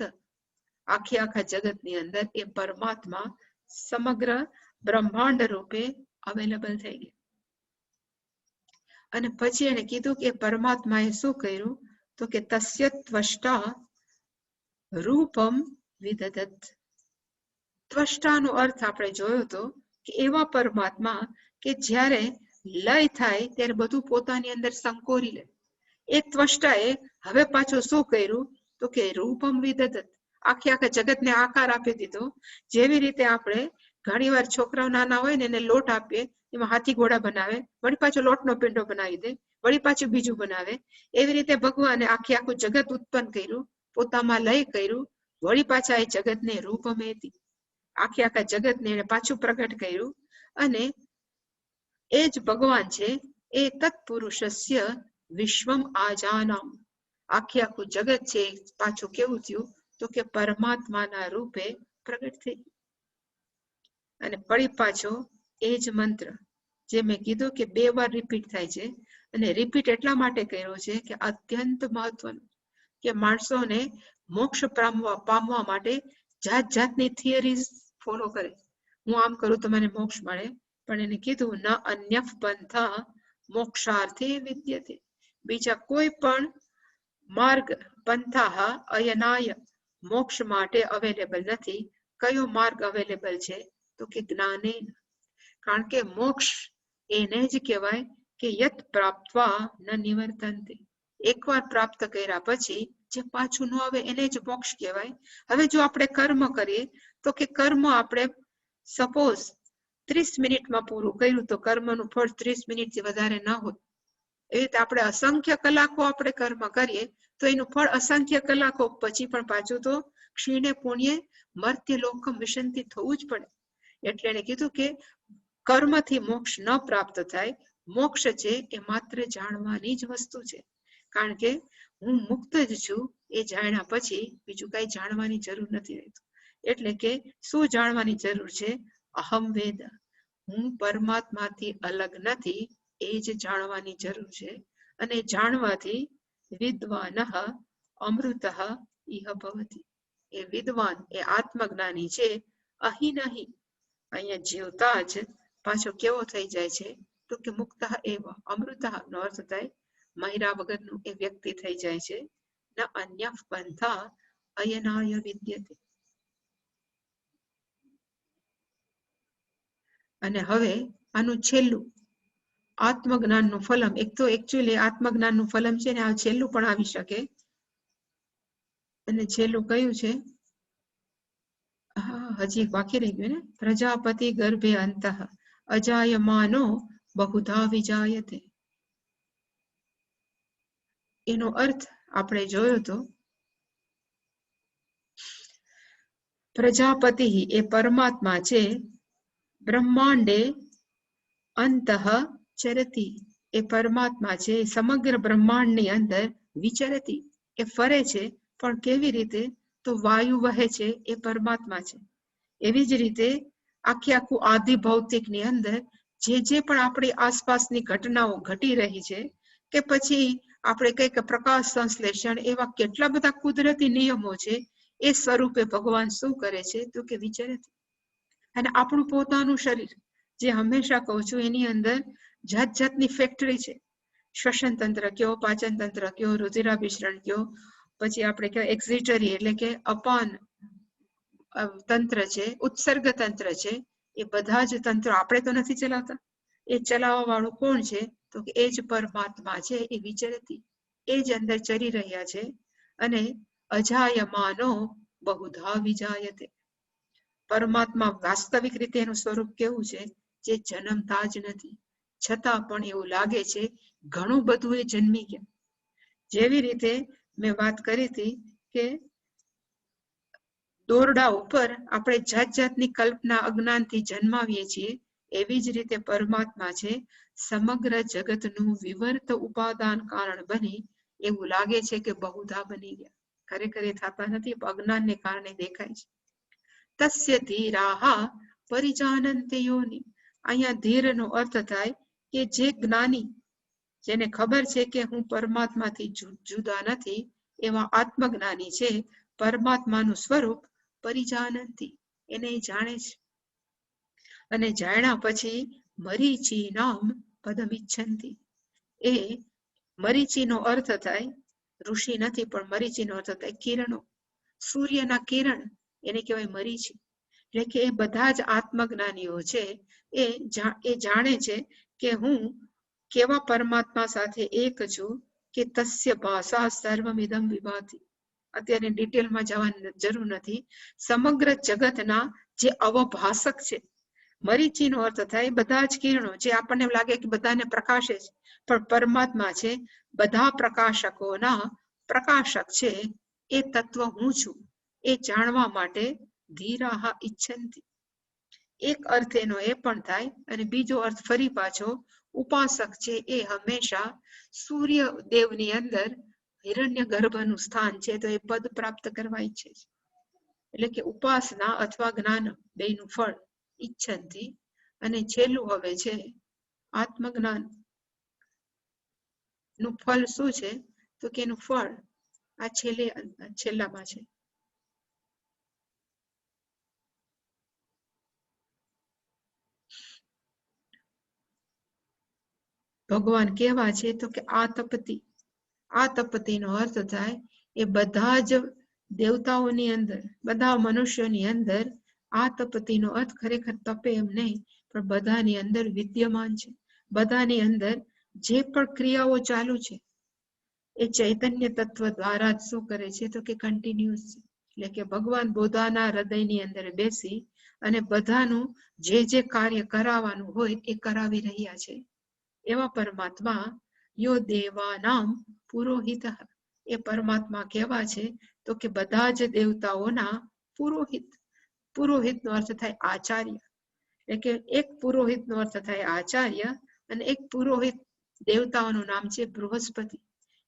Speaker 1: આખા જગતની અંદર એ પરમાત્મા સમગ્ર બ્રહ્માંડ રૂપે અવેલેબલ થઈ ગયા. અને પછી એને કીધું કે પરમાત્માએ શું કર્યું? તો કે તસ્ય ત્વષ્ટા રૂપમ વિદધત. ત્વષ્ટાનો અર્થ આપણે જોયો હતો કે એવા પરમાત્મા કે જ્યારે લય થાય ત્યારે બધું પોતાની અંદર સંકોરી લે. એ ત્વષ્ટાએ હવે પાછું શું કર્યું? તો કે રૂપમ વિદધત, આખા જગતને આકાર આપી દીધો. જેવી રીતે આપણે ઘણીવાર છોકરાઓ નાના હોય ને એને લોટ આપીએ, એમાં હાથી ઘોડા બનાવે, વળી પાછો લોટનો પિંડો બનાવી દે, વળી પાછું બીજું બનાવે. એવી રીતે ભગવાને આખું જગત ઉત્પન્ન કર્યું, પોતામાં લય કર્યું, વળી પાછા એ જગતને રૂપમેતી, આખા જગતને એને પાછું પ્રગટ કર્યું. અને એ જ ભગવાન છે એ તત્પુરુષસ્ય વિશ્વમ આજાનામ. આખું જગત છે પાછું કેવું થયું? તો કે પરમાત્માના રૂપે પ્રગટ થઈ. અને ફરી પાછો એ જ મંત્ર જે મેં કીધું કે 2 વાર રિપીટ થાય છે. અને રિપીટ એટલા માટે કર્યો છે કે અત્યંત મહત્વનું, કે માણસોને મોક્ષ પામવા માટે જાતની થિયરીઝ ફોલો કરે. હું આમ કરું તો મને મોક્ષ મળે, પણ એને કીધું ન અન્ય પંથા મોક્ષાર્થે વિદ્યતે. બીજા કોઈ પણ માર્ગ પંથા અયનાય, મોક્ષ માટે અવેલેબલ નથી. કયો માર્ગ અવેલેબલ છે? તો કે જ્ઞાને. કારણ કે મોક્ષ એને જ કહેવાય કે યત પ્રાપ્ત્વા ન નિવર્તન્તે. એકવાર પ્રાપ્ત કર્યા પછી જે પાછું ન આવે એને જ મોક્ષ કહેવાય. હવે જો આપણે કર્મ કરીએ તો કે કર્મ આપણે સપોઝ 30 મિનિટમાં પૂરું કર્યું તો કર્મનું ફળ 30 મિનિટથી વધારે ન હોય. એવી રીતે આપણે અસંખ્ય કલાકો આપણે કર્મ કરીએ તો એનું ફળ અસંખ્ય કલાકો પછી પણ પાછું તો ક્ષીણે પુણ્યે મર્ત્ય લોકમ વિશંતિ થવું જ પડે. એટલે એને કીધું કે કર્મથી મોક્ષ ન પ્રાપ્ત થાય. મોક્ષ છે એ માત્ર જાણવાની જ વસ્તુ છે. કારણ કે હું મુક્ત જ છું એ જાણ્યા પછી બીજું કઈ જાણવાની જરૂર નથી રહેતું. એટલે કે શું જાણવાની જરૂર છે? અહમ વેદ, હું પરમાત્માથી અલગ નથી, એ જ જાણવાની જરૂર છે. અને જાણવાથી વિદ્વાન અમૃત ઇહ ભવતિ. એ વિદ્વાન, એ આત્મજ્ઞાની છે, અહીં નહીં, અહીંયા જીવતા જ પાછો કેવો થઈ જાય છે? તો કે મુક્ત એવ અમૃત નો અર્થ થાય મહિરા વગરનું એ વ્યક્તિ થઈ જાય છે. ન અન્ય પંથા અયનાય વિદ્યતે. અને હવે આનું છેલ્લું આત્મજ્ઞાનનું ફલમ. એક તો એકચ્યુઅલી આત્મજ્ઞાનનું ફલમ છે ને આ છેલ્લું પણ આવી શકે. અને છેલ્લું કયું છે? હજી એક બાકી રહી ગયું ને. પ્રજાપતિ ગર્ભે અંતઃ અજાયમાનો બહુધા વિજાયતે. એનો અર્થ આપણે જોયો તો પ્રજાપતિ એ પરમાત્મા છે. બ્રહ્માંડે અંતઃ ચરતી. એ પરમાત્મા છે સમગ્ર બ્રહ્માંડની અંદર વિચરતી, એ ફરે છે. પણ કેવી રીતે? તો વાયુ વહે છે એ પરમાત્મા છે. એવી જ રીતે આખું આદિ ભૌતિકની અંદર જે પણ આપણી આસપાસની ઘટનાઓ ઘટી રહી છે, કે પછી આપણે કંઈક પ્રકાશ સંશ્લેષણ, એવા કેટલા બધા કુદરતી નિયમો છે, એ સ્વરૂપે ભગવાન શું કરે છે? તો કે વિચરે. અને આપણું પોતાનું શરીર, જે હંમેશા કહું છું, એની અંદર જાત જાતની ફેક્ટરી છે. શ્વસન તંત્ર કયો, પાચન તંત્ર કયો, રુધિરાભિસરણ કયો, પછી આપણે કયો એક્ઝિટરી એટલે કે અપાન તંત્ર છે, ઉત્સર્ગ તંત્ર છે. એ બધા જ તંત્રો આપણે તો નથી ચલાવતા. એ ચલાવવા વાળું કોણ છે? તો કે એ જ પરમાત્મા છે. એ વિચરતી, એ જ અંદર ચરી રહ્યા છે. અને અજાયમાનો બહુધા વિજાયતે. પરમાત્મા વાસ્તવિક રીતે એનું સ્વરૂપ કેવું છે? જે જન્મતા જ નથી, છતાં પણ એવું લાગે છે ઘણું બધું એ જન્મી ગયા. જેવી રીતે મેં વાત કરી હતી કે દોરડા ઉપર આપણે જાત જાતની કલ્પના અજ્ઞાનથી જન્માવીએ છીએ, એવી જ રીતે પરમાત્મા છે સમગ્ર જગતનું વિવર્ત ઉપાદાન કારણ બની એવું લાગે છે કે બહુધા બની ગયા. ખરેખર એ થતા નથી, અજ્ઞાનને કારણે દેખાય છે. તસ્ય ધીરાહા પરિજાનંતે યોનિ. અહીંયા ધીરનો અર્થ થાય કે જે જ્ઞાની, જેને ખબર છે કે હું પરમાત્માથી જુદા નથી, એવા આત્મજ્ઞાની છે. પરમાત્માનું સ્વરૂપ પરિજાનંતી, એને જાણે છે. અને જાણ્યા પછી મરીચી નામ પદમ ઈચ્છંતી. એ મરીચીનો અર્થ થાય, ઋષિ નથી પણ મરીચીનો અર્થ થાય કિરણો. સૂર્યના કિરણ એને કહેવાય મરીચી. એટલે કે એ બધા જ આત્મજ્ઞાનીઓ છે, એ જાણે છે કે હું કેવા પરમાત્મા સાથે એક છું, કે તસ્ય ભાષા સર્વમિદમ વિભાતિ. અત્યારે ડિટેલમાં જવાની જરૂર નથી. સમગ્ર જગતના જે અવભાષક છે. મરીચીનો અર્થ થાય બધા જ કિરણો, જે આપણને લાગે કે બધાને પ્રકાશે છે, પણ પરમાત્મા છે બધા પ્રકાશકોના પ્રકાશક છે. એ તત્વ હું છું, એ જાણવા માટે ધીરાહા ઈચ્છંતી. એક અર્થ એનો એ પણ થાય. અને બીજો અર્થ ફરી પાછો, ઉપાસક છે એ હંમેશા સૂર્ય દેવની અંદર હિરણ્ય ગર્ભનું સ્થાન છે, તો એ પદ પ્રાપ્ત કરવા ઈચ્છે છે. એટલે કે ઉપાસના અથવા જ્ઞાન બેયનું ફળ ઈચ્છંતી. અને છેલ્લું હવે છે આત્મજ્ઞાન નું ફળ શું છે? તો કે એનું ફળ આ છેલ્લામાં છે. ભગવાન કેવા છે? તો કે આ તપતિ. આ તપતિનો અર્થ થાય એ બધા જ દેવતાઓની અંદર, બધા મનુષ્યોની અંદર આ તપતિનો અર્થ ખરેખર તપે એમ નહીં, પણ બધાની અંદર વિદ્યમાન છે. બધાની અંદર જે પણ ક્રિયાઓ ચાલુ છે, એ ચૈતન્ય તત્વ દ્વારા જ શું કરે છે? તો કે કન્ટિન્યુઅસ છે. એટલે કે ભગવાન બધાના હૃદયની અંદર બેસી અને બધાનું જે કાર્ય કરાવવાનું હોય એ કરાવી રહ્યા છે. એવા પરમાત્મા યો દેવાનામ પુરોહિત. એ પરમાત્મા કેવા છે? તો કે બધા જ દેવતાઓના પુરોહિત. પુરોહિતનો અર્થ થાય આચાર્ય. એટલે કે એક પુરોહિતનો અર્થ થાય આચાર્ય, અને એક પુરોહિત દેવતાઓનું નામ છે બૃહસ્પતિ.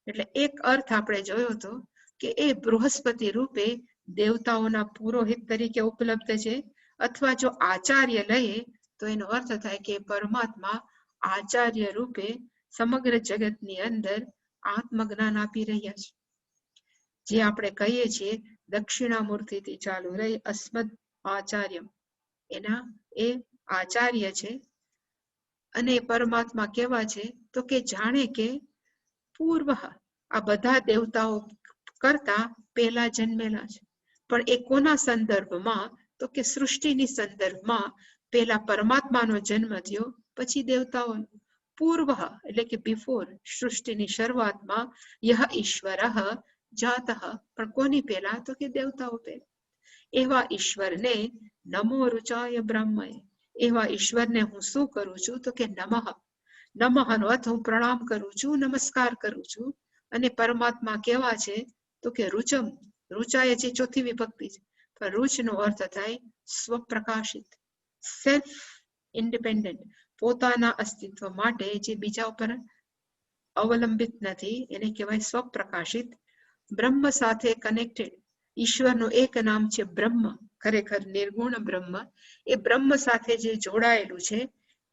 Speaker 1: એટલે એક અર્થ આપણે જોયો હતો કે એ બૃહસ્પતિ રૂપે દેવતાઓના પુરોહિત તરીકે ઉપલબ્ધ છે. અથવા જો આચાર્ય લઈએ તો એનો અર્થ થાય કે પરમાત્મા આચાર્ય રૂપે સમગ્ર જગતની અંદર આત્મજ્ઞાન આપી રહ્યા છે. જે આપણે કહીએ છીએ દક્ષિણામૂર્તિથી ચાલુ રહી અસ્મદ આચાર્ય, એના એ આચાર્ય છે. અને પરમાત્મા કેવા છે? તો કે જાણે કે પૂર્વ, આ બધા દેવતાઓ કરતા પહેલા જન્મેલા છે. પણ એ કોના સંદર્ભમાં? તો કે સૃષ્ટિની સંદર્ભમાં પહેલા પરમાત્માનો જન્મ થયો, પછી દેવતાઓનો. પૂર્વ એટલે કે બિફોર, સૃષ્ટિની શરૂઆતમાં યહ ઈશ્વર જાત, પણ કોની પહેલા? તો કે દેવતાઓ પહેલા. એવા ઈશ્વરને નમો રુચાય બ્રહ્મએ, એવા ઈશ્વરને હું શું કરું છું? તો કે નમઃ. નમઃનો અર્થ હું પ્રણામ કરું છું, નમસ્કાર કરું છું. અને પરમાત્મા કેવા છે? તો કે રુચમ. રુચાય જે ચોથી વિભક્તિ છે, પણ રુચનો અર્થ થાય સ્વપ્રકાશિત, સેલ્ફ ઇન્ડિપેન્ડન્ટ, પોતાના અસ્તિત્વ માટે જે બીજા ઉપર અવલંબિત નથી, એને કહેવાય સ્વપ્રકાશિત. બ્રહ્મ સાથે કનેક્ટેડ, ઈશ્વરનું એક નામ છે બ્રહ્મ, ખરેખર નિર્ગુણ બ્રહ્મ. એ બ્રહ્મ સાથે જે જોડાયેલું છે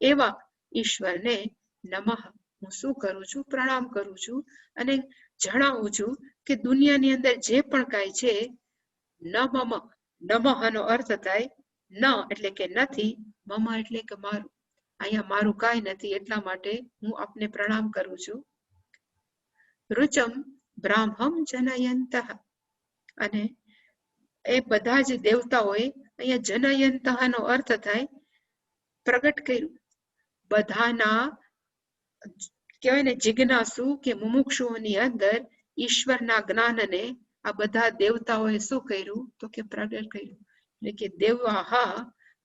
Speaker 1: એવા ઈશ્વરને નમઃ હું શું કરું છું? પ્રણામ કરું છું. અને જણાવું છું કે દુનિયાની અંદર જે પણ કાંઈ છે, ન મમ, નમઃનો અર્થ થાય ન એટલે કે નથી, મમ એટલે કે મારું. અહીંયા મારું કાંઈ નથી, એટલા માટે હું આપને પ્રણામ કરું છું. રુચમ બ્રાહ્મમ જનયંત, અને એ બધા જ દેવતાઓએ અહીંયા જનયંતનો અર્થ થાય પ્રગટ કર્યું. બધાના કહેવાય ને જિજ્ઞાસુ કે મુમુક્ષુઓની અંદર ઈશ્વરના જ્ઞાનને આ બધા દેવતાઓએ શું કર્યું? તો કે પ્રગટ કર્યું. એટલે કે દેવાહા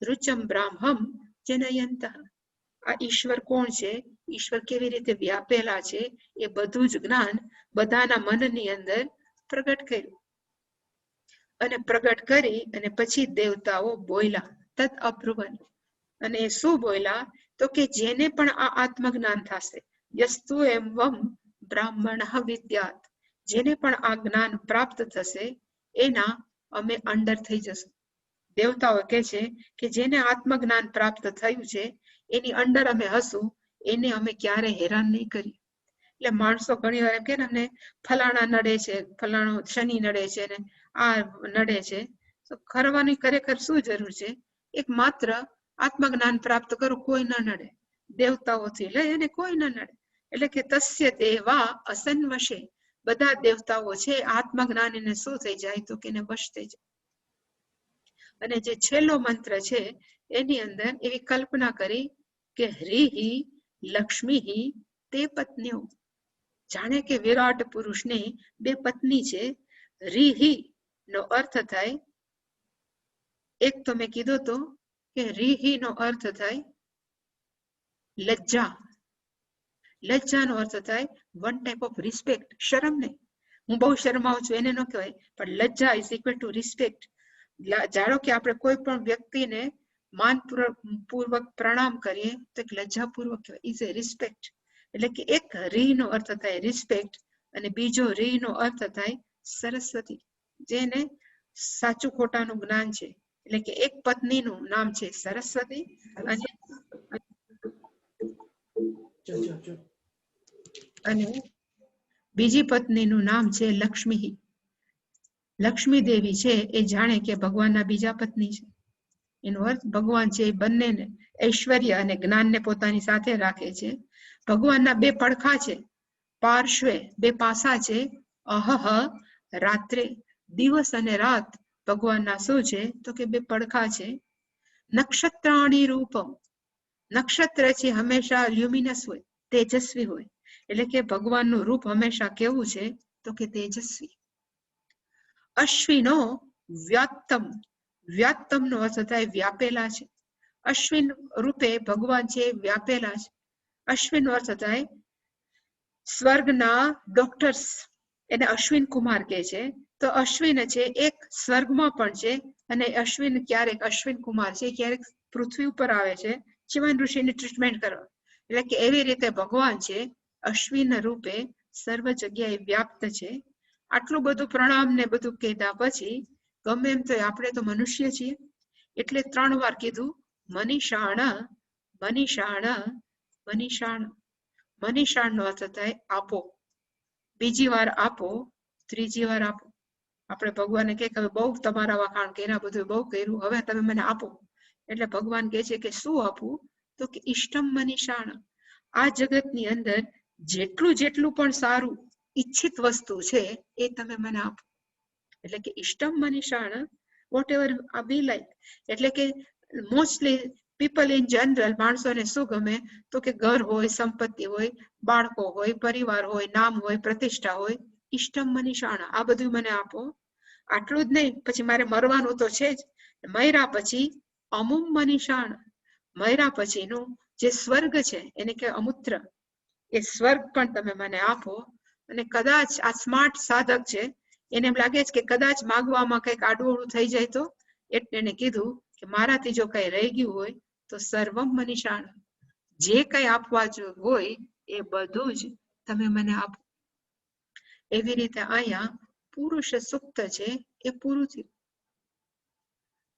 Speaker 1: રુચમ બ્રાહ્મમ જનયંત. આ ઈશ્વર કોણ છે? ઈશ્વર કેવી રીતે વ્યાપેલા છે? એ બધું જ જ્ઞાન બધાના મનની અંદર પ્રગટ કર્યું. અને પ્રગટ કરી અને પછી દેવતાઓ બોલ્યા તદ અબ્રુવન. અને શું બોલ્યા? તો કે જેને પણ આ આત્મજ્ઞાન થશે, યસ્તુ એવં બ્રાહ્મણ વિદ્યાત, જેને પણ આ જ્ઞાન પ્રાપ્ત થશે એના અમે અંડર થઈ જશું. દેવતાઓ કહે છે કે જેને આત્મજ્ઞાન પ્રાપ્ત થયું છે એની અંડર અમે હશું, એને અમે ક્યારે હેરાન નહીં કરીએ. એટલે માણસો ઘણી વાર એમ કે ને અમને ફલાણા નડે છે, ફલાણો શનિ નડે છે ને આ નડે છે, તો કરવાની ખરેખર શું જરૂર છે? એક માત્ર આત્મજ્ઞાન પ્રાપ્ત કરો, કોઈ ન નડે. દેવતાઓથી લઈ અને કોઈ ન નડે. એટલે કે તસ્ય દેવા અસન્વશે, બધા દેવતાઓ છે આત્મજ્ઞાન એને શું થઈ જાય? તો કે એને વશ થઈ જાય. અને જે છેલ્લો મંત્ર છે એની અંદર એવી કલ્પના કરી કે હ્રીહી લક્ષ્મી તે પત્નીઓ, જાણે કે વિરાટ પુરુષની બે પત્ની છે. રીહી નો અર્થ થાય, એક તો મેં કીધું તો કે રીહી નો અર્થ થાય લજ્જા. લજ્જાનો અર્થ થાય વન ટાઈપ ઓફ રિસ્પેક્ટ, શરમ નહીં. હું બહુ શરમાઉં છું એને ન કહેવાય, પણ લજ્જા ઇઝ ઇક્વલ ટુ રિસ્પેક્ટ. જાણો કે આપણે કોઈ પણ વ્યક્તિને માનપૂર્વક પ્રણામ કરીએ તો એક લજ્જાપૂર્વક કહેવાય, ઇઝ એ રિસ્પેક્ટ. એટલે કે એક રી નો અર્થ થાય રિસ્પેક્ટ, અને બીજો રી નો અર્થ થાય સરસ્વતી, જેને સાચું ખોટાનું જ્ઞાન છે. એટલે કે એક પત્નીનું નામ છે સરસ્વતી અને બીજી પત્નીનું નામ છે લક્ષ્મી. લક્ષ્મી દેવી છે એ જાણે કે ભગવાનના બીજા પત્ની છે. એનો અર્થ ભગવાન છે એ બંનેને ઐશ્વર્ય અને જ્ઞાનને પોતાની સાથે રાખે છે. ભગવાનના બે પડખા છે, પાર્શ્વે બે પાસા છે. અહહ રાત્રે, દિવસ અને રાત ભગવાનના શું છે? તો કે બે પડખા છે. નક્ષત્રાણી રૂપમ, નક્ષત્ર છે હંમેશા લ્યુમિનસ હોય, તેજસ્વી હોય. એટલે કે ભગવાનનું રૂપ હંમેશા કેવું છે? તો કે તેજસ્વી. અશ્વિનો વ્યાત્તમ, વ્યાત્તમ નો અર્થ થાય વ્યાપેલા છે. અશ્વિન રૂપે ભગવાન છે વ્યાપેલા છે. અશ્વિન નો અર્થ થાય સ્વર્ગના ડોક્ટર્સ, એને અશ્વિન કુમાર કહે છે. તો અશ્વિન છે એક સ્વર્ગમાં પણ છે, અને અશ્વિન ક્યારેક અશ્વિન કુમાર છે ક્યારેક પૃથ્વી ઉપર આવે છે ચિમન ઋષિની ટ્રીટમેન્ટ કરવા. એટલે કે એવી રીતે ભગવાન છે અશ્વિન રૂપે સર્વ જગ્યાએ વ્યાપ્ત છે. આટલું બધું પ્રણામ ને બધું કીધા પછી ગમે એમ તો આપણે તો મનુષ્ય છીએ, એટલે 3 વાર કીધું મનીષાણ મનીષાણ મનીષાણ. મનીષાણ નો અર્થ થાય આપો, બીજી વાર આપો, ત્રીજી વાર આપો. આપણે ભગવાનને કહે કે બહુ તમારા વખાણ કર્યા, બધું બહુ કર્યું, હવે તમે મને આપો. એટલે ભગવાન કહે છે કે શું આપવું? તો કે ઇષ્ટમ મનીષાણ. આ જગતની અંદર જેટલું જેટલું પણ સારું ઈચ્છિત વસ્તુ છે એ તમે મને આપો. એટલે કે ઇષ્ટમ મનીષાણ વોટ એવર વી લાઈક. એટલે કે મોસ્ટલી પીપલ ઇન જનરલ, માણસોને શું ગમે તો કે ઘર હોય, સંપત્તિ હોય, બાળકો હોય, પરિવાર હોય, નામ હોય, પ્રતિષ્ઠા હોય. ઇષ્ટમ મનીષાણ આ બધું મને આપો. આટલું જ નહીં, પછી મારે મરવાનું તો છે જ. મર્યા પછી અમુમ મનીષાણ, મર્યા પછીનું જે સ્વર્ગ છે એને કે અમૂત્ર, એ સ્વર્ગ પણ તમે મને આપો. અને કદાચ આ સ્માર્ટ સાધક છે, એને એમ લાગે છે કે કદાચ માગવામાં કંઈક આડું થઈ જાય તો, એટલે એને કીધું કે મારાથી જો કઈ રહી ગયું હોય તો સર્વમ મનીષાણ, જે કઈ આપવા જો હોય એ બધું જ તમે મને આપો. એવી રીતે અહીંયા પુરુષ સુક્ત છે એ પૂરું થયું.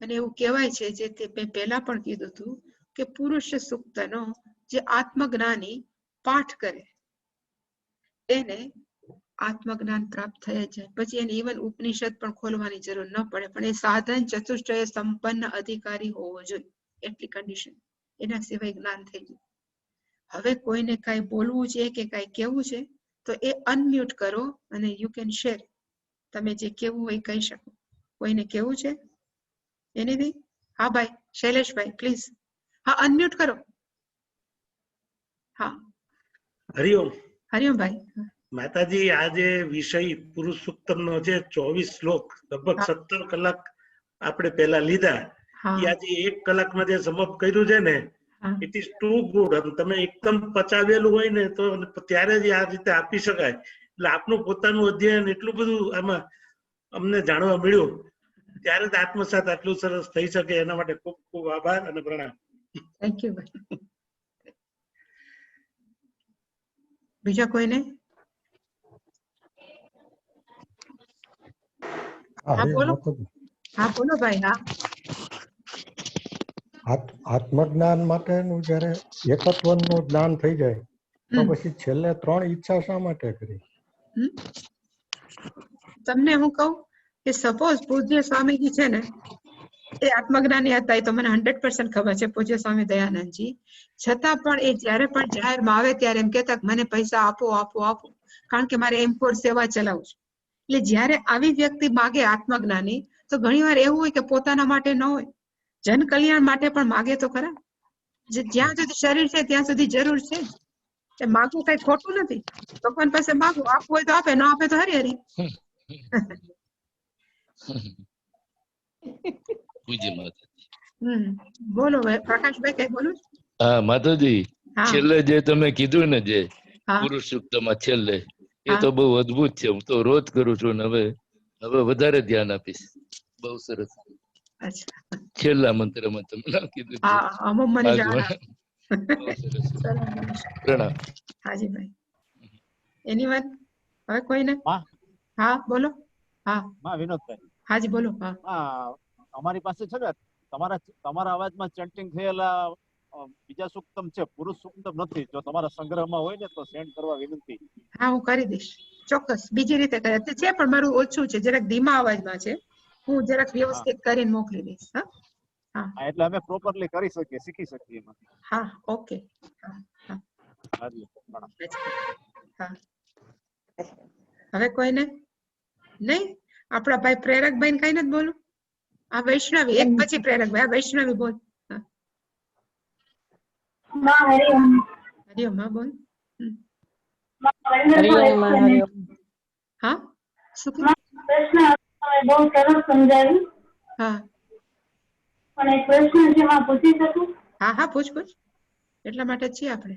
Speaker 1: અને એવું કહેવાય છે, જે તે મેં પહેલા પણ કીધું હતું, કે પુરુષ સુક્તનો જે આત્મજ્ઞાની પાઠ કરે એને આત્મજ્ઞાન પ્રાપ્ત થઈ જાય. પછી એને ઇવન ઉપનિષદ પણ ખોલવાની જરૂર ન પડે, પણ એ સાધન ચતુષ્ટય સંપન્ન અધિકારી હોવો જોઈએ, એટલી કન્ડિશન. એના સિવાય જ્ઞાન થઈ ગયું. હવે કોઈને કાંઈ બોલવું છે કે કાંઈ કેવું છે તો એ અનમ્યુટ કરો અને યુ કેન શેર. તમે જે કેવું હોય કહી શકો. કોઈને કેવું છે એનીથી? હા ભાઈ શૈલેષભાઈ પ્લીઝ. હા અનમ્યુટ કરો. હા
Speaker 2: હરિઓમ.
Speaker 1: હરિઓમ ભાઈ.
Speaker 2: માતાજી, આ જે વિષય પુરુષ સૂક્તમ નો છે 24 શ્લોક લગભગ 17 કલાક આપણે પહેલા લીધા, એ આજે 1 કલાકમાં જે સમાપ્ત કર્યું છે ને, ઇટ ઇઝ ટુ ગુડ. તમે એકદમ પચાવેલું હોય ને તો ત્યારે જ આ રીતે આપી શકાય. એટલે આપનું પોતાનું અધ્યયન એટલું બધું આમાં અમને જાણવા મળ્યું, ત્યારે જ આત્મસાત આટલું સરસ થઈ શકે. એના માટે ખૂબ ખૂબ આભાર અને પ્રણામ.
Speaker 1: થેન્ક યુ ભાઈ. બીજા કોઈને? હા બોલો. હા બોલો ભાઈ. હા,
Speaker 3: આત્મજ્ઞાન માટેનું જયારે એકત્વનું જ્ઞાન થઈ જાય તો પછી છેલ્લે 3 ઈચ્છા શા માટે કરી?
Speaker 1: તમને હું કહું કે સપોઝ પૂજ્ય સ્વામીજી છે ને એ આત્મજ્ઞાની હતા, એ તો મને 100% ખબર છે, પૂજ્ય સ્વામી દયાનંદજી. છતાં પણ એ જયારે પણ જાહેરમાં આવે ત્યારે એમ કહેતા કે મને પૈસા આપો આપો આપો, કારણ કે મારે એમકોર સેવા ચલાવું છે. એટલે જયારે આવી વ્યક્તિ માગે આત્મજ્ઞાની, તો ઘણીવાર એવું હોય કે પોતાના માટે ન હોય, જન કલ્યાણ માટે પણ માગે તો ખરા. જ્યાં સુધી શરીર છે ત્યાં સુધી જરૂર છે જ. એ માગવું કઈ ખોટું નથી. ભગવાન પાસે માગવું, આપવું હોય તો આપે, ન આપે તો હરી હરી. બોલો પ્રકાશભાઈ, કઈ બોલું?
Speaker 4: હા માતાજી, છેલ્લે જે તમે કીધું ને, જે પુરુષ સૂક્તમાં છેલ્લે, એ તો બહુ અદભુત છે. હું તો રોજ કરું છું ને હવે વધારે ધ્યાન આપીશ. બહુ સરસ. છેલ્લા મંત્રમાં તમે કીધું. પ્રણામ.
Speaker 1: હાજી ભાઈ. એની વાત હવે કોઈને? હા બોલો. હા
Speaker 5: વિનોદભાઈ.
Speaker 1: હાજી બોલો.
Speaker 5: અમારી પાસે છે ને તમારા અવાજમાં ચેન્ટિંગ થયેલા બીજા સૂક્તમ છે, પુરુષ સૂક્તમ નથી. જો તમારા સંગ્રહમાં હોય ને તો સેન્ડ કરવા વિનંતી.
Speaker 1: હા હું કરી દઈશ, ચોક્કસ. બીજી રીતે કરે છે પણ મારું ઓછું છે, જરાક ધીમા અવાજમાં છે. હું જરાક વ્યવસ્થિત કરીને મોકલી દઈશ. હા
Speaker 5: એટલે અમે પ્રોપરલી કરી શકીએ, શીખી શકીએ એમાંથી.
Speaker 1: હા ઓકે. હવે કોઈને નહીં? આપણા ભાઈ પ્રેરકભાઈ કઈ નથી બોલું? આ વૈષ્ણવી એક પછી પ્રેરકભાઈ. આ વૈષ્ણવી બોલ. હરિઓમ. હા બોલ. હા શું
Speaker 6: પ્રશ્ન બહુ સરસ સમજાવ્યું.
Speaker 1: હા
Speaker 6: પણ એક પ્રશ્ન છે, માં પૂછી શકું?
Speaker 1: હા હા પૂછ. એટલા માટે છીએ આપણે.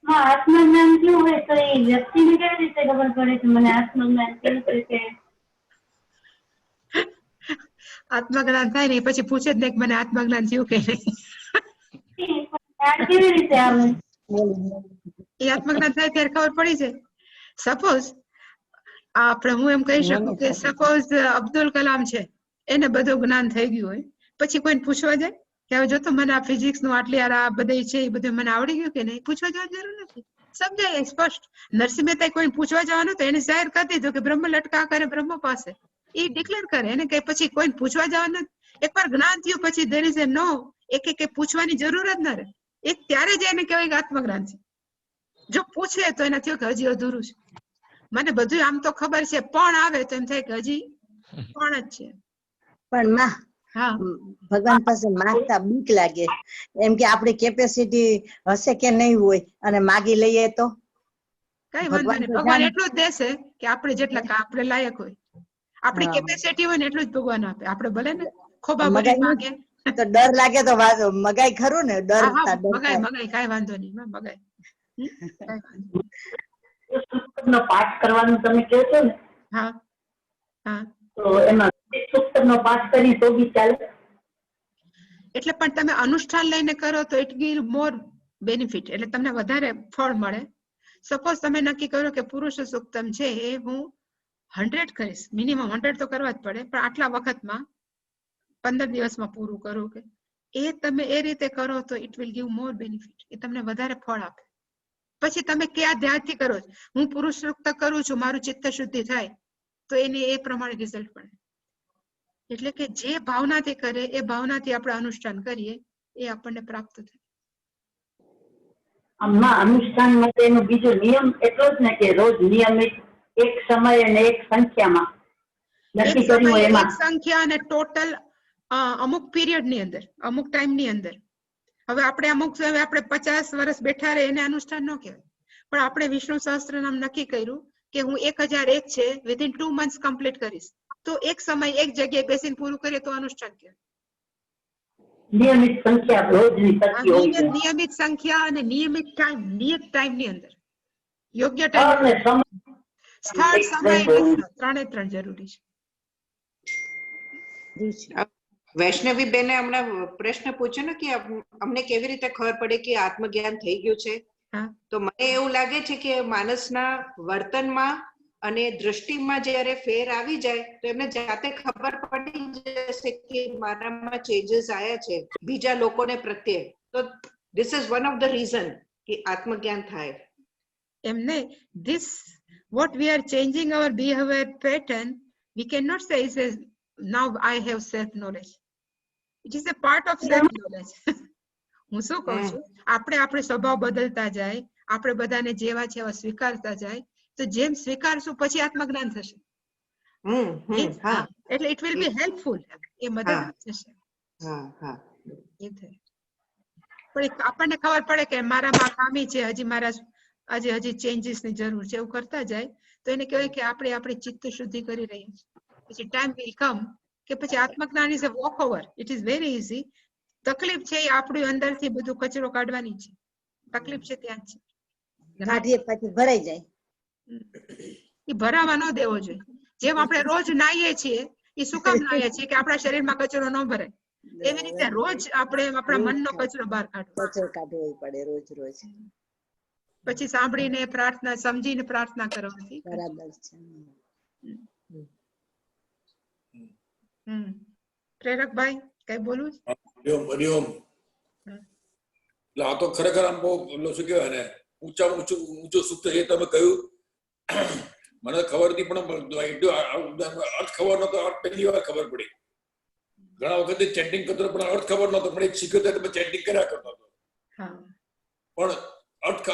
Speaker 6: આત્મજ્ઞાન કેવું હોય તો એ વ્યક્તિને કેવી રીતે ખબર પડે કે મને આત્મજ્ઞાન કેવી રીતે?
Speaker 1: આત્મજ્ઞાન થાય ને પછી પૂછે જ નહીં કે મને આત્મજ્ઞાન થયું કે નહીં.
Speaker 6: કેવી રીતે આવે?
Speaker 1: એ આત્મજ્ઞાન થાય ત્યારે ખબર પડી જાય. સપોઝ આપણે હું એમ કહી શકું કે સપોઝ અબ્દુલ કલામ છે, એને બધું જ્ઞાન થઈ ગયું હોય, પછી કોઈને પૂછવા જાય કે હવે જો તો મને આ ફિઝિક્સ નું આટલી આ બધું છે, એ બધું મને આવડી ગયું કે નહીં? પૂછવા જવાની જરૂર નથી, સમજાય સ્પષ્ટ. નરસિંહ મહેતા કોઈને પૂછવા જવાનું તો એને જાહેર કરી દીધું કે બ્રહ્મ લટકા કરે બ્રહ્મ પાસે, એ ડિક્લેર કરે. એને કઈ પછી કોઈને પૂછવા જવાનું નથી. એકવાર જ્ઞાન થયું પછી દેર ઇઝ એ નો, એક પૂછવાની જરૂર જ ન રહે. એક ત્યારે જ એને કહેવાય કે આત્મજ્ઞાન છે. જો પૂછે તો એને થયું કે હજી અધૂરું છે. મને બધું આમ તો ખબર છે, પણ આવે તો એમ થાય કે હજી પણ જ છે.
Speaker 7: પણ માં
Speaker 1: હા,
Speaker 7: ભગવાન પાસે માંગતા બીક લાગે, એમ કે આપણી કેપેસિટી હશે કે નહીં હોય, અને માગી લઈએ તો
Speaker 1: કઈ વાંધો નહીં, ભગવાન એટલું જ દેશે કે આપણે જેટલા આપણે લાયક હોય, આપણી કેપેસિટી હોય ને એટલું જ ભગવાન આપે. આપણે ભલે ને ખોબા ભરી માગે
Speaker 7: તો ડર લાગે તો મગાઈ ખરું ને, ડર
Speaker 1: મગાય કઈ વાંધો નહીં, મગાય.
Speaker 6: નો પાઠ કરવાનું તમે કહો છો ને,
Speaker 1: હા હા,
Speaker 6: તો એમાં સૂક્તમનો પાઠ કરી તો બી ચાલે?
Speaker 1: એટલે પણ તમે અનુષ્ઠાન લઈને કરો તો ઇટ ગીવ મોર બેનિફિટ, એટલે તમને વધારે ફળ મળે. સપોઝ તમે નક્કી કરો કે પુરુષ સૂક્તમ છે એ હું 100 કરીશ, મિનિમમ 100 તો કરવા જ પડે, પણ આટલા વખતમાં 15 દિવસમાં પૂરું કરું, કે એ તમે એ રીતે કરો તો it will give more benefit, એ તમને વધારે ફળ આપે. પછી તમે કયા ધ્યાનથી કરો છો, હું પુરુષ સૂક્ત કરું છું મારું ચિત્ત શુદ્ધિ થાય તો એને એ પ્રમાણે રિઝલ્ટ મળે. એટલે કે જે ભાવનાથી કરે એ ભાવનાથી આપણે અનુષ્ઠાન કરીએ એ આપણને પ્રાપ્ત થાય.
Speaker 6: આમાં અનુષ્ઠાન માટે એનો બીજો નિયમ એટલો જ ને કે રોજ નિયમિત એક સમય અને એક સંખ્યામાં નક્કી કર્યું હોય એમાં,
Speaker 1: એક સંખ્યા અને ટોટલ અમુક પીરિયડ ની અંદર, અમુક ટાઈમ ની અંદર. હવે આપણે અમુક આપણે 50 વર્ષ બેઠા રહે એને અનુષ્ઠાન ન કહેવાય, પણ આપણે વિષ્ણુ સહસ્ત્ર નામ નક્કી કર્યું કે હું 1001 છે વિધિન 2 months કમ્પ્લીટ કરીશ, તો એક સમય એક જગ્યાએ બેસીને પૂરું કરીએ તો અનુષ્ઠાન કહેવાય.
Speaker 6: નિયમિત સંખ્યા રોજની થતી હોય છે,
Speaker 1: નિયમિત સંખ્યા અને નિયમિત ટાઈમ ની અંદર, યોગ્ય ટાઈમ, સ્થળ સમય ત્રણે ત્રણ જરૂરી છે.
Speaker 8: વૈષ્ણવી બેને હમણાં પ્રશ્ન પૂછ્યો ને કે અમને કેવી રીતે ખબર પડે કે આત્મજ્ઞાન થઈ ગયું છે, તો મને એવું લાગે છે કે માણસના વર્તનમાં અને દ્રષ્ટિમાં જ્યારે ફેર આવી જાય તો એમને જાતે ખબર પડી જશે કે મારામાં ચેન્જીસ આવ્યા છે બીજા લોકોને પ્રત્યે. તો this is one of the reason કે આત્મજ્ઞાન થાય.
Speaker 1: એમને this what we are changing our behavior pattern, we cannot say is now I have self knowledge, it is a part of self knowledge. હું શું કહું છું, આપણે સ્વભાવ બદલતા જાય, આપણે બધાને જેવા છે એવા સ્વીકારતા જાય, તો જેમ સ્વીકારશું પછી આત્મજ્ઞાન થશે. એટલે ઇટ વિલ બી હેલ્પફુલ, એ મદદ થશે. પણ આપણને ખબર પડે કે મારામાં ખામી છે, હજી મારા હજી ચેન્જીસ ની જરૂર છે, એવું કરતા જાય તો એને કહેવાય કે આપણે આપણી ચિત્ત શુદ્ધિ કરી રહી છે. પછી ટાઈમ વિલ કમ કે પછી આત્મજ્ઞાન is a walk over, it is very easy. તકલીફ છે એ આપણી અંદરથી બધું કચરો કાઢવાની છે, તકલીફ છે ત્યાં જ છે,
Speaker 7: પછી ભરાઈ જાય.
Speaker 1: એ ભરાવા ન દેવો જોઈએ. જેમ આપણે રોજ નાહીએ છીએ, એ શું કામ નાહીએ છીએ કે આપણા શરીરમાં કચરો ન ભરાય, એવી રીતે રોજ આપણે આપણા મનનો કચરો બહાર કાઢવો
Speaker 7: પડે રોજ રોજ.
Speaker 1: પછી સાંભળીને પ્રાર્થના, સમજીને પ્રાર્થના કરવાથી
Speaker 7: બરાબર છે.
Speaker 1: પ્રેરકભાઈ કઈ બોલું?
Speaker 9: હરિઓમ. આ તો ખરેખર આમ બહુ શું કહેવાય ને, ઊંચું સૂક્ત એ તમે કહ્યું, મને ખબર હતી પણ અર્થ ખબર નતો. અર્થ પહેલી વાર ખબર પડી. ઘણા વખતે ચેન્ટિંગ કરતો પણ અર્થ ખબર નતો, પણ એક શીખ્યો તો ચેન્ટિંગ કર્યા કરતો હતો, પણ અર્થ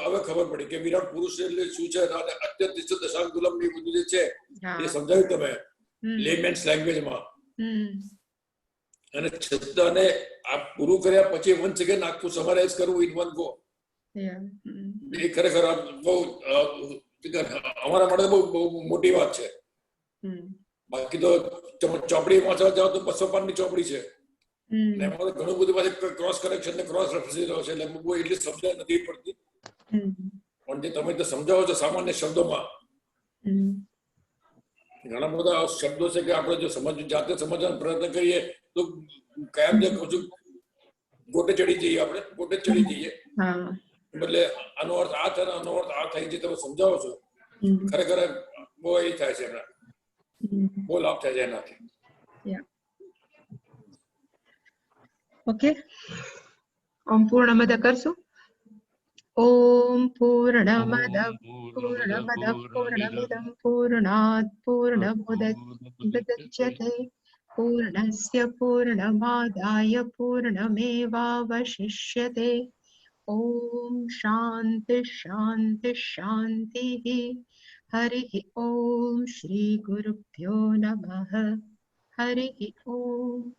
Speaker 9: હવે ખબર પડી કે વિરાટ પુરુષ એટલે શું છે, અત્યંત દશાંગુલમ એ બધું જે છે એ સમજાવ્યું તમે લેમેન્સ લેંગ્વેજમાં. અને છતાં આ પૂરું કર્યા પછી વન સેકન્ડ આખું સમરાઇઝ કરવું ઇન વન ગો, એ ખરેખર બહુ અમારા માટે બહુ મોટી વાત છે. બાકી તો ચોપડી વાંચવા જાવ તો 200 પાનની ચોપડી છે, એમાં ઘણું બધું પાછું ક્રોસ કરેક્શન ને ક્રોસ રેફરન્સ છે, એટલે બહુ એટલી સમજણ નથી પડતી. પણ જે તમે તો સમજાવો છો સામાન્ય શબ્દોમાં, ઘણા બધા શબ્દો છે કે આપણે જો જાતે સમજવાનો પ્રયત્ન કરીએ તો કાયમ જે કહું છું ગોટે ચડી જઈએ, આપણે ગોટે ચડી જઈએ. એટલે આનો અર્થ આ થાય, આનો અર્થ આ થાય, જે તમે સમજાવો છો ખરેખર બહુ એ થાય છે, એના બહુ લાભ થાય છે એનાથી.
Speaker 1: ઓકે, ઓમ પૂર્ણમદ કરશું. ઓમ પૂર્ણમદ પૂર્ણમિદં પૂર્ણાત પૂર્ણમુદચ્યતે પૂર્ણસ્ય પૂર્ણમાદાય પૂર્ણમેવાવશિષ્યતે ओम शांति शांति शांति। हरि ओम। श्री गुरुभ्यो नमः। हरि ओम।